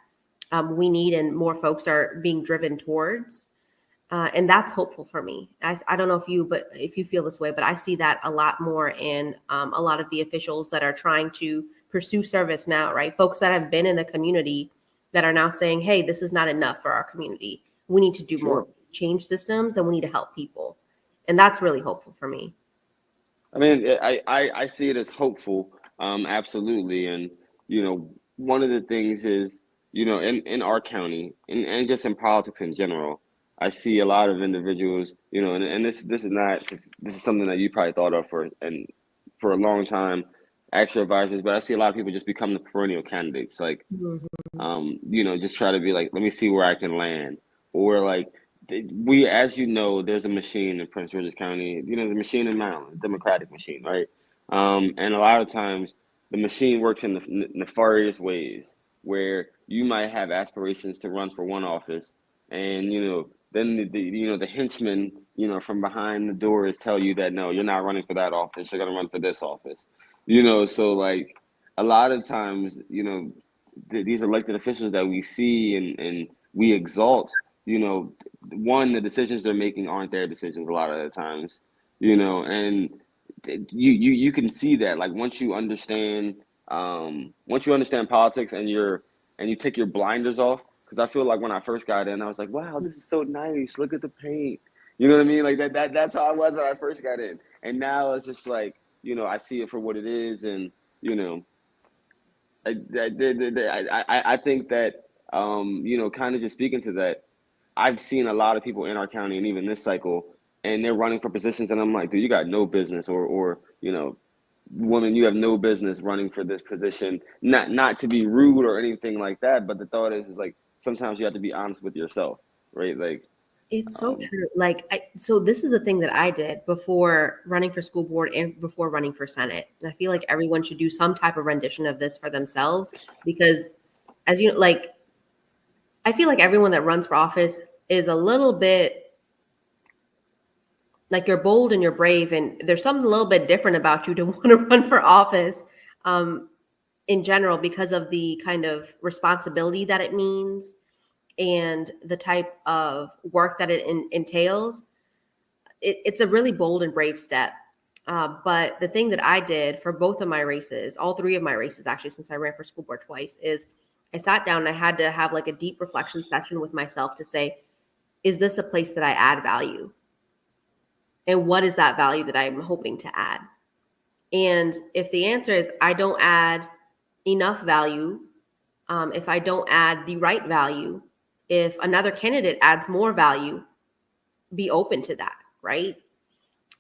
we need, and more folks are being driven towards. And that's hopeful for me. I don't know if you feel this way, but I see that a lot more in a lot of the officials that are trying to pursue service now, right? Folks that have been in the community that are now saying, hey, this is not enough for our community. We need to do more, change systems, and we need to help people. And that's really hopeful for me. I mean, I see it as hopeful, absolutely. And, one of the things is, in our county and just in politics in general, I see a lot of individuals, and this is something that you probably thought of for a long time. actual advisors, but I see a lot of people just become the perennial candidates. Like, just try to be like, let me see where I can land. Or like, as you know, there's a machine in Prince George's County, the machine in Maryland, Democratic machine, right? And a lot of times the machine works in nefarious ways where you might have aspirations to run for one office, and then the henchmen from behind the doors tell you that no, you're not running for that office, you're going to run for this office. So like a lot of times, these elected officials that we see and we exalt, one, the decisions they're making aren't their decisions a lot of the times, and you can see that, like, once you understand politics and you take your blinders off, because I feel like when I first got in, I was like, wow, this is so nice, look at the paint, you know what I mean, like that's how I was when I first got in, and now it's just like, I see it for what it is, and I think that kind of just speaking to that, I've seen a lot of people in our county and even this cycle, and they're running for positions, and I'm like, dude, you got no business, or woman, you have no business running for this position. Not to be rude or anything like that, but the thought is like sometimes you have to be honest with yourself, right? Like, It's so true. Like, so this is the thing that I did before running for school board and before running for Senate. And I feel like everyone should do some type of rendition of this for themselves, because as you know, like, I feel like everyone that runs for office is a little bit like, you're bold and you're brave, and there's something a little bit different about you to want to run for office in general, because of the kind of responsibility that it means and the type of work that it entails. It's a really bold and brave step. But the thing that I did for both of my races, all three of my races, actually, since I ran for school board twice, is I sat down and I had to have like a deep reflection session with myself to say, is this a place that I add value? And what is that value that I'm hoping to add? And if the answer is I don't add enough value, if I don't add the right value, if another candidate adds more value, be open to that, right?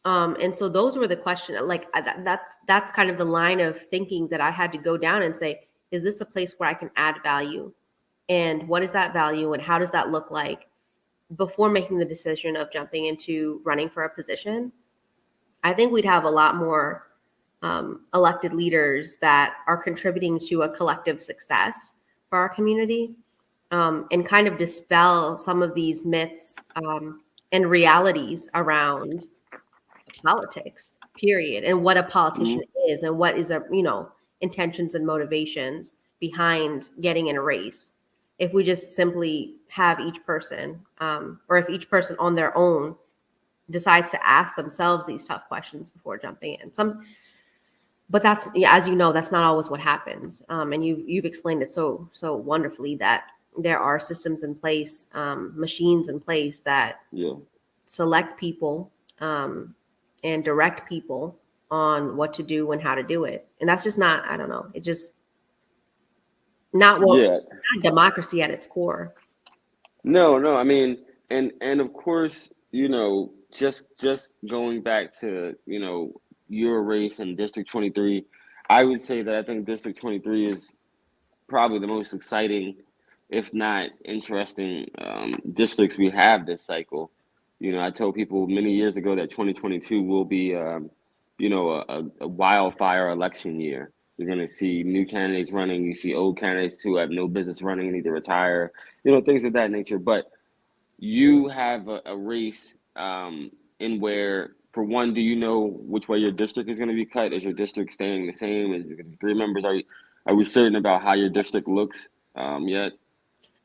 And so those were the questions. Like, that's kind of the line of thinking that I had to go down and say, is this a place where I can add value? And what is that value, and how does that look like, before making the decision of jumping into running for a position? I think we'd have a lot more elected leaders that are contributing to a collective success for our community, and kind of dispel some of these myths and realities around politics, period, and what a politician is, and what is intentions and motivations behind getting in a race. If we just simply have each person, or if each person on their own decides to ask themselves these tough questions before jumping in. But that's, as you know, that's not always what happens. And you've explained it so wonderfully, that there are systems in place, machines in place that select people and direct people on what to do and how to do it. And that's just not, I don't know, it just not not democracy at its core. No, I mean, and of course, just going back to, your race in District 23, I would say that I think District 23 is probably the most exciting, if not interesting, districts we have this cycle. I told people many years ago that 2022 will be, a wildfire election year. You're going to see new candidates running. You see old candidates who have no business running and need to retire, things of that nature. But you have a race in where, for one, do you know which way your district is going to be cut? Is your district staying the same? Is it going to be 3 members? Are we certain about how your district looks yet?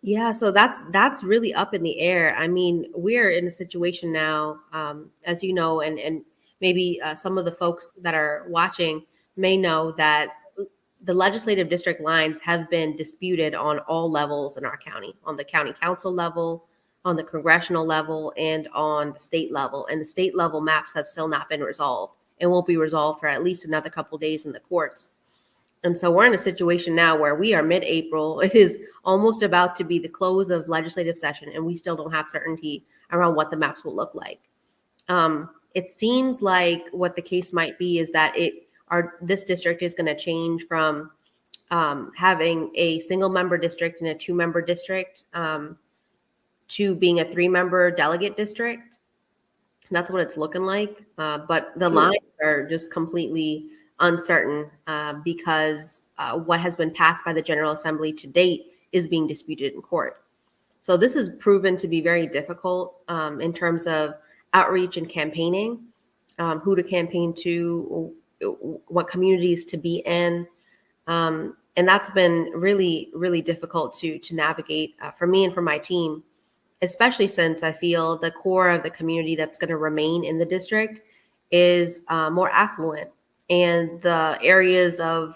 Yeah, so that's really up in the air. I mean, we're in a situation now, as you know, and maybe some of the folks that are watching may know, that the legislative district lines have been disputed on all levels in our county, on the county council level, on the congressional level, and on the state level. And the state level maps have still not been resolved, and won't be resolved for at least another couple of days in the courts. And so we're in a situation now where we are mid-April. It is almost about to be the close of legislative session, and we still don't have certainty around what the maps will look like. It seems like what the case might be is that this district is going to change from having a single member district and a 2-member district to being a 3-member delegate district. That's what it's looking like. But the lines are just completely uncertain because what has been passed by the General Assembly to date is being disputed in court. So this has proven to be very difficult in terms of outreach and campaigning, who to campaign to, what communities to be in. And that's been really, really difficult to navigate for me and for my team, especially since I feel the core of the community that's going to remain in the district is more affluent. And the areas that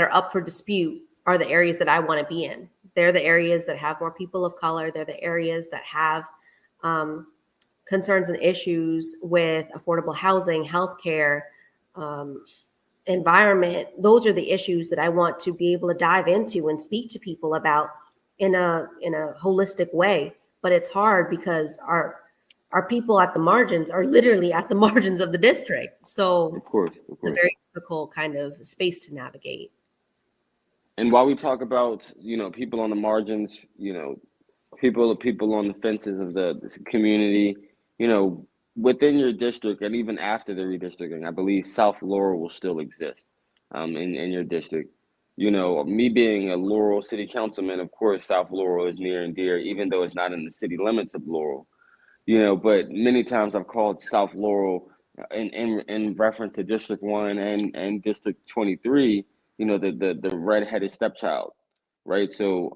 are up for dispute are the areas that I want to be in. They're the areas that have more people of color. They're the areas that have concerns and issues with affordable housing, healthcare, environment. Those are the issues that I want to be able to dive into and speak to people about in a holistic way. But it's hard because our people at the margins are literally at the margins of the district. So of course. It's a very difficult kind of space to navigate. And while we talk about, people on the margins, people on the fences of the community, within your district and even after the redistricting, I believe South Laurel will still exist in your district. Me being a Laurel city councilman, of course, South Laurel is near and dear, even though it's not in the city limits of Laurel. But many times I've called South Laurel in reference to District 1 and District 23, the red-headed stepchild, right? So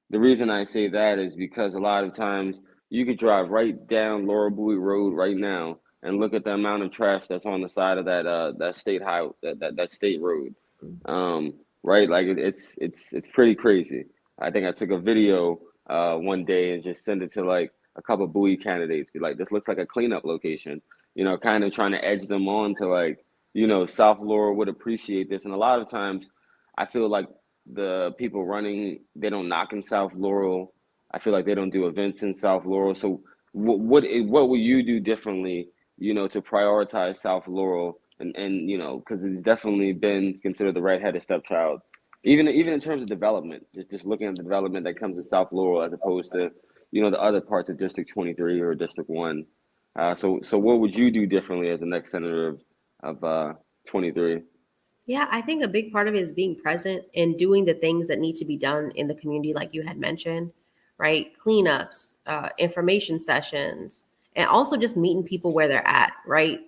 the reason I say that is because a lot of times you could drive right down Laurel Bowie Road right now and look at the amount of trash that's on the side of that state highway, that state road, right? Like it's pretty crazy. I think I took a video one day and just sent it to like a couple of Bowie candidates, be like, this looks like a cleanup location, kind of trying to edge them on to like, South Laurel would appreciate this. And a lot of times I feel like the people running, they don't knock in South Laurel. I feel like they don't do events in South Laurel. So what will you do differently, to prioritize South Laurel and because it's definitely been considered the red-headed stepchild, even in terms of development, just looking at the development that comes to South Laurel as opposed to, the other parts of District 23 or District 1. So what would you do differently as the next senator of 23? Yeah, I think a big part of it is being present and doing the things that need to be done in the community, like you had mentioned, right? Cleanups, information sessions, and also just meeting people where they're at, right?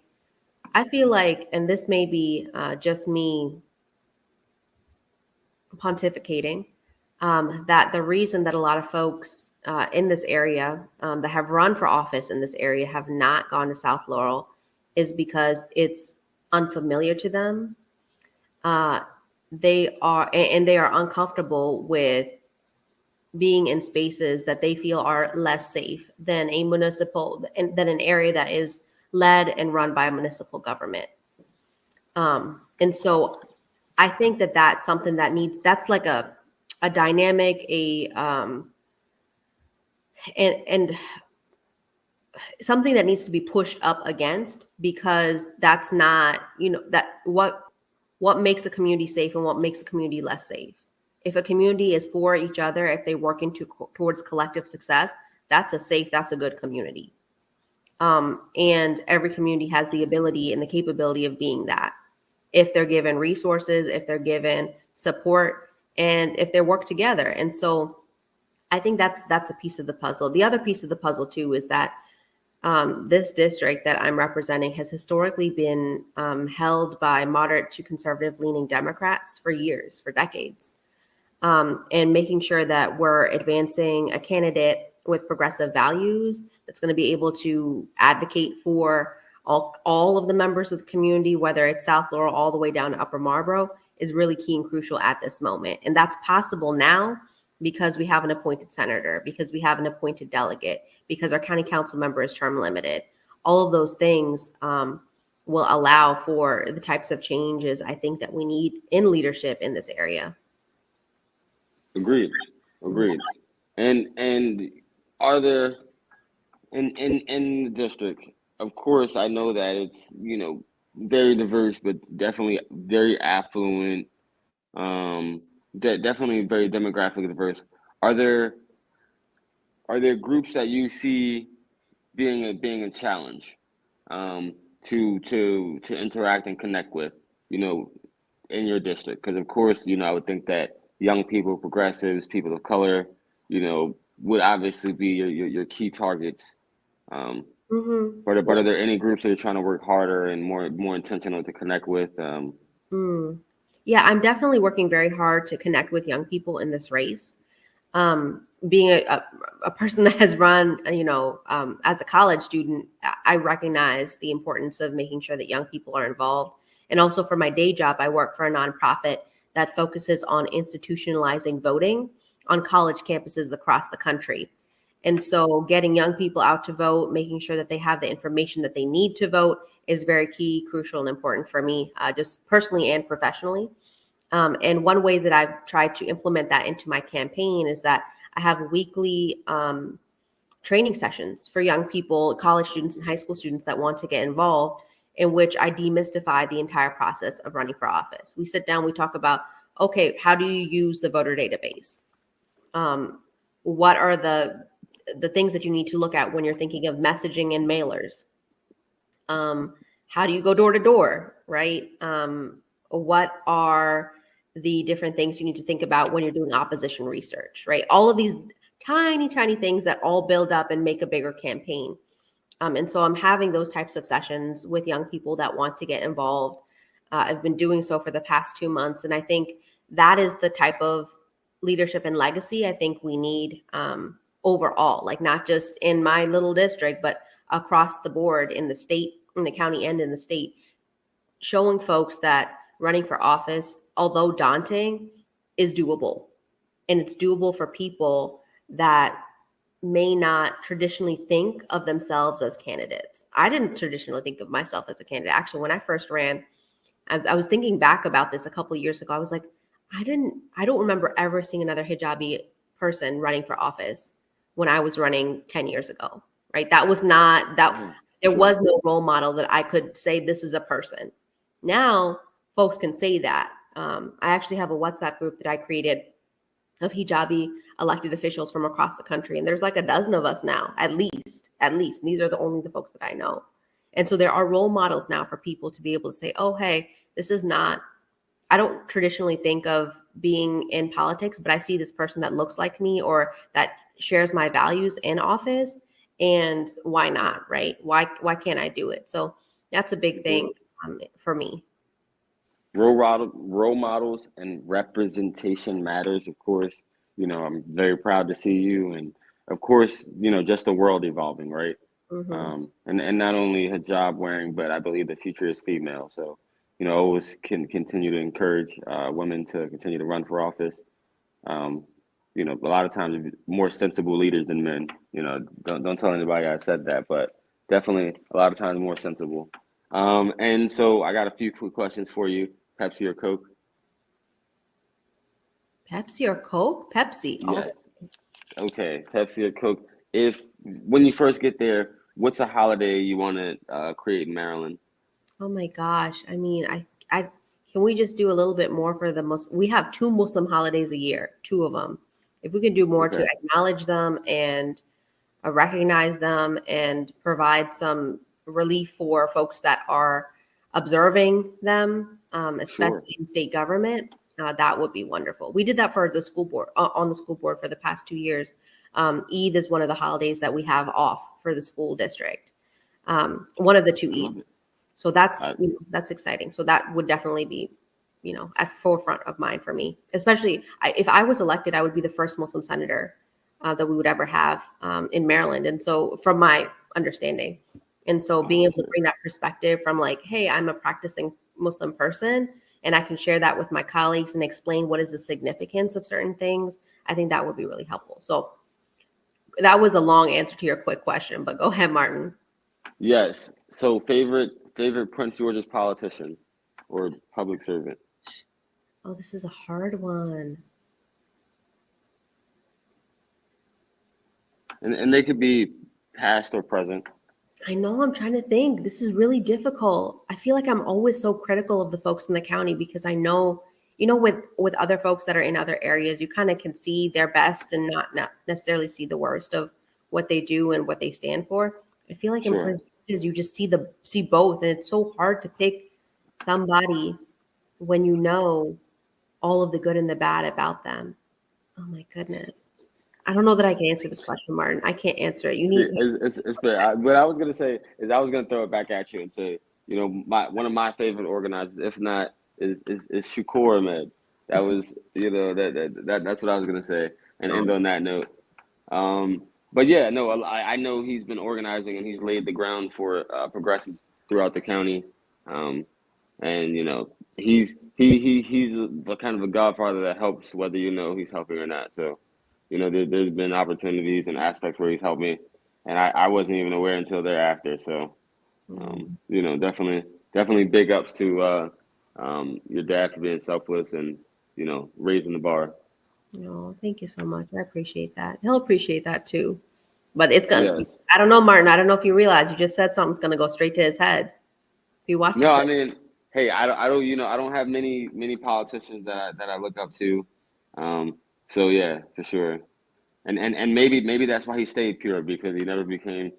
I feel like, and this may be just me pontificating, that the reason that a lot of folks in this area that have run for office in this area have not gone to South Laurel is because it's unfamiliar to them. They are uncomfortable with being in spaces that they feel are less safe than than an area that is led and run by a municipal government. And so I think that that's something that's like a dynamic, and something that needs to be pushed up against, because that's not, that what makes a community safe and what makes a community less safe. If a community is for each other, if they work towards collective success, that's a good community. And every community has the ability and the capability of being that, if they're given resources, if they're given support, and if they work together. And so I think that's a piece of the puzzle. The other piece of the puzzle too is that this district that I'm representing has historically been held by moderate to conservative leaning Democrats for years, for decades. And making sure that we're advancing a candidate with progressive values that's going to be able to advocate for all of the members of the community, whether it's South Laurel all the way down to Upper Marlboro, is really key and crucial at this moment. And that's possible now because we have an appointed senator, because we have an appointed delegate, because our county council member is term limited. All of those things will allow for the types of changes I think that we need in leadership in this area. Agreed. And are there in the district? Of course, I know that it's very diverse, but definitely very affluent. Definitely very demographically diverse. Are there groups that you see being a challenge to interact and connect with, in your district? Because of course, I would think that young people, progressives, people of color, would obviously be your key targets. Mm-hmm. But are there any groups that you're trying to work harder and more intentional to connect with? Yeah, I'm definitely working very hard to connect with young people in this race. Being a person that has run, as a college student, I recognize the importance of making sure that young people are involved. And also for my day job, I work for a nonprofit that focuses on institutionalizing voting on college campuses across the country. And so getting young people out to vote, making sure that they have the information that they need to vote is very key, crucial, and important for me, just personally and professionally. And one way that I've tried to implement that into my campaign is that I have weekly training sessions for young people, college students, and high school students that want to get involved, in which I demystify the entire process of running for office. We sit down, we talk about, okay, how do you use the voter database? What are the things that you need to look at when you're thinking of messaging and mailers? How do you go door to door, right? What are the different things you need to think about when you're doing opposition research, right? All of these tiny, tiny things that all build up and make a bigger campaign. And so I'm having those types of sessions with young people that want to get involved. I've been doing so for the past 2 months. And I think that is the type of leadership and legacy I think we need overall, like not just in my little district, but across the board in the state, in the county, and in the state, showing folks that running for office, although daunting, is doable. And it's doable for people that may not traditionally think of themselves as candidates. I didn't traditionally think of myself as a candidate. Actually, when I first ran, I was thinking back about this a couple of years ago. I was like, I don't remember ever seeing another hijabi person running for office when I was running 10 years ago, right? That was not that. There was no role model that I could say this is a person. Now folks can say that. I actually have a WhatsApp group that I created of hijabi elected officials from across the country, and there's like a dozen of us now, at least. And these are the folks that I know. And so there are role models now for people to be able to say, oh, hey, this is not, I don't traditionally think of being in politics, but I see this person that looks like me or that shares my values in office. And why not, right? Why can't I do it? So that's a big thing for me. Role models and representation matters, of course. I'm very proud to see you, and of course, just the world evolving, right? And not only hijab wearing, but I believe the future is female. So, always can continue to encourage women to continue to run for office. A lot of times more sensible leaders than men. Don't tell anybody I said that, but definitely a lot of times more sensible. And so I got a few quick questions for you. Pepsi or Coke? Pepsi or Coke? Pepsi. Yes. Okay, Pepsi or Coke. When you first get there, what's a holiday you want to create in Maryland? Oh my gosh. I mean, I can we just do a little bit more for the Muslim? We have 2 Muslim holidays a year, 2 of them. If we could do more to acknowledge them and recognize them and provide some relief for folks that are observing them, especially in state government, that would be wonderful. We did that for the school board, on the school board for the past 2 years. Eid is one of the holidays that we have off for the school district. One of the 2 Eids. So that's exciting. So that would definitely be, at forefront of mind for me. Especially if I was elected, I would be the first Muslim senator that we would ever have in Maryland. And so from my understanding, and so being able to bring that perspective from like, hey, I'm a practicing Muslim person and I can share that with my colleagues and explain what is the significance of certain things, I think that would be really helpful. So that was a long answer to your quick question, but go ahead, Martin. Yes. So favorite Prince George's politician or public servant? Oh, this is a hard one. And they could be past or present. I know, I'm trying to think. This is really difficult. I feel like I'm always so critical of the folks in the county because I know, with other folks that are in other areas, you kind of can see their best and not necessarily see the worst of what they do and what they stand for. I feel like in Sure. Prince George's, you just see both, and it's so hard to pick somebody when you know all of the good and the bad about them. Oh my goodness. I don't know that I can answer this question, Martin. I can't answer it. You See, need it's fair. What I was gonna say is I was gonna throw it back at you and say, one of my favorite organizers, if not, is Shakur Ahmed. That was, that's what I was gonna say, and end on that note. But yeah, no, I know he's been organizing and he's laid the ground for progressives throughout the county, and he's a kind of a godfather that helps whether he's helping or not. So, there's been opportunities and aspects where he's helped me, and I wasn't even aware until thereafter. So, definitely big ups to your dad for being selfless and raising the bar. No, thank you so much. I appreciate that. He'll appreciate that too. But it's gonna. Yes. I don't know, Martin. I don't know if you realize you just said something's gonna go straight to his head. If he watches No, I this. mean, hey, I don't have many politicians that I look up to. So yeah, for sure. And maybe that's why he stayed pure, because he never became,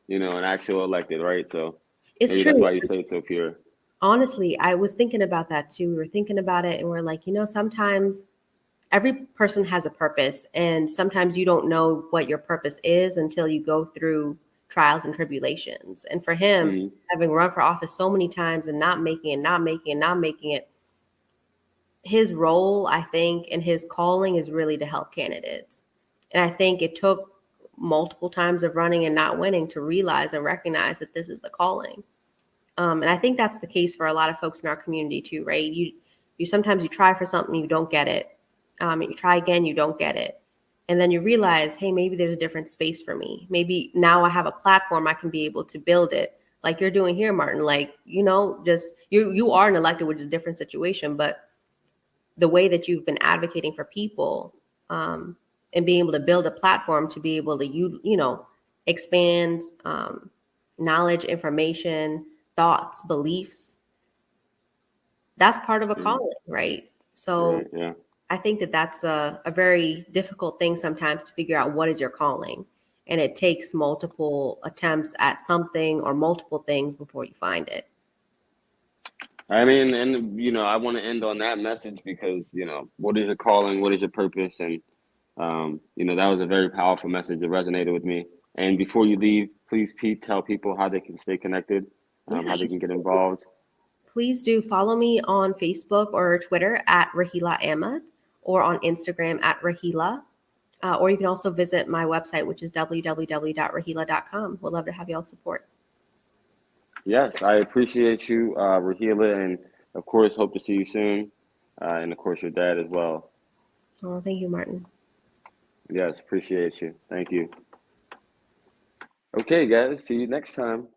an actual elected, right? So It's maybe that's true. why he stayed so pure. Honestly, I was thinking about that too. We were thinking about it, and we're like, sometimes every person has a purpose, and sometimes you don't know what your purpose is until you go through trials and tribulations. And for him, Hmm. having run for office so many times and not making it, not making it, not making it, his role, I think, and his calling is really to help candidates. And I think it took multiple times of running and not winning to realize and recognize that this is the calling. And I think that's the case for a lot of folks in our community too, right? You sometimes you try for something, you don't get it. And you try again, you don't get it. And then you realize, hey, maybe there's a different space for me. Maybe now I have a platform, I can be able to build it like you're doing here, Martin. Like, just you are an elected, which is a different situation, but the way that you've been advocating for people, and being able to build a platform to be able to expand, knowledge, information, thoughts, beliefs, that's part of a Hmm. calling, right? So Right. Yeah. I think that that's a very difficult thing sometimes to figure out what is your calling, and it takes multiple attempts at something or multiple things before you find it. I mean, and I want to end on that message because what is your calling? What is your purpose? And that was a very powerful message. It resonated with me. And before you leave, please, Pete, tell people how they can stay connected, Yeah, how they can get involved. please do follow me on Facebook or Twitter at Rahila Ahmed, or on Instagram at Rahila. Or you can also visit my website, which is www.rahila.com. We'd love to have y'all support. Yes, I appreciate you, Rahila, and of course, hope to see you soon. And of course, your dad as well. Oh, thank you, Martin. Yes, appreciate you. Thank you. Okay, guys, see you next time.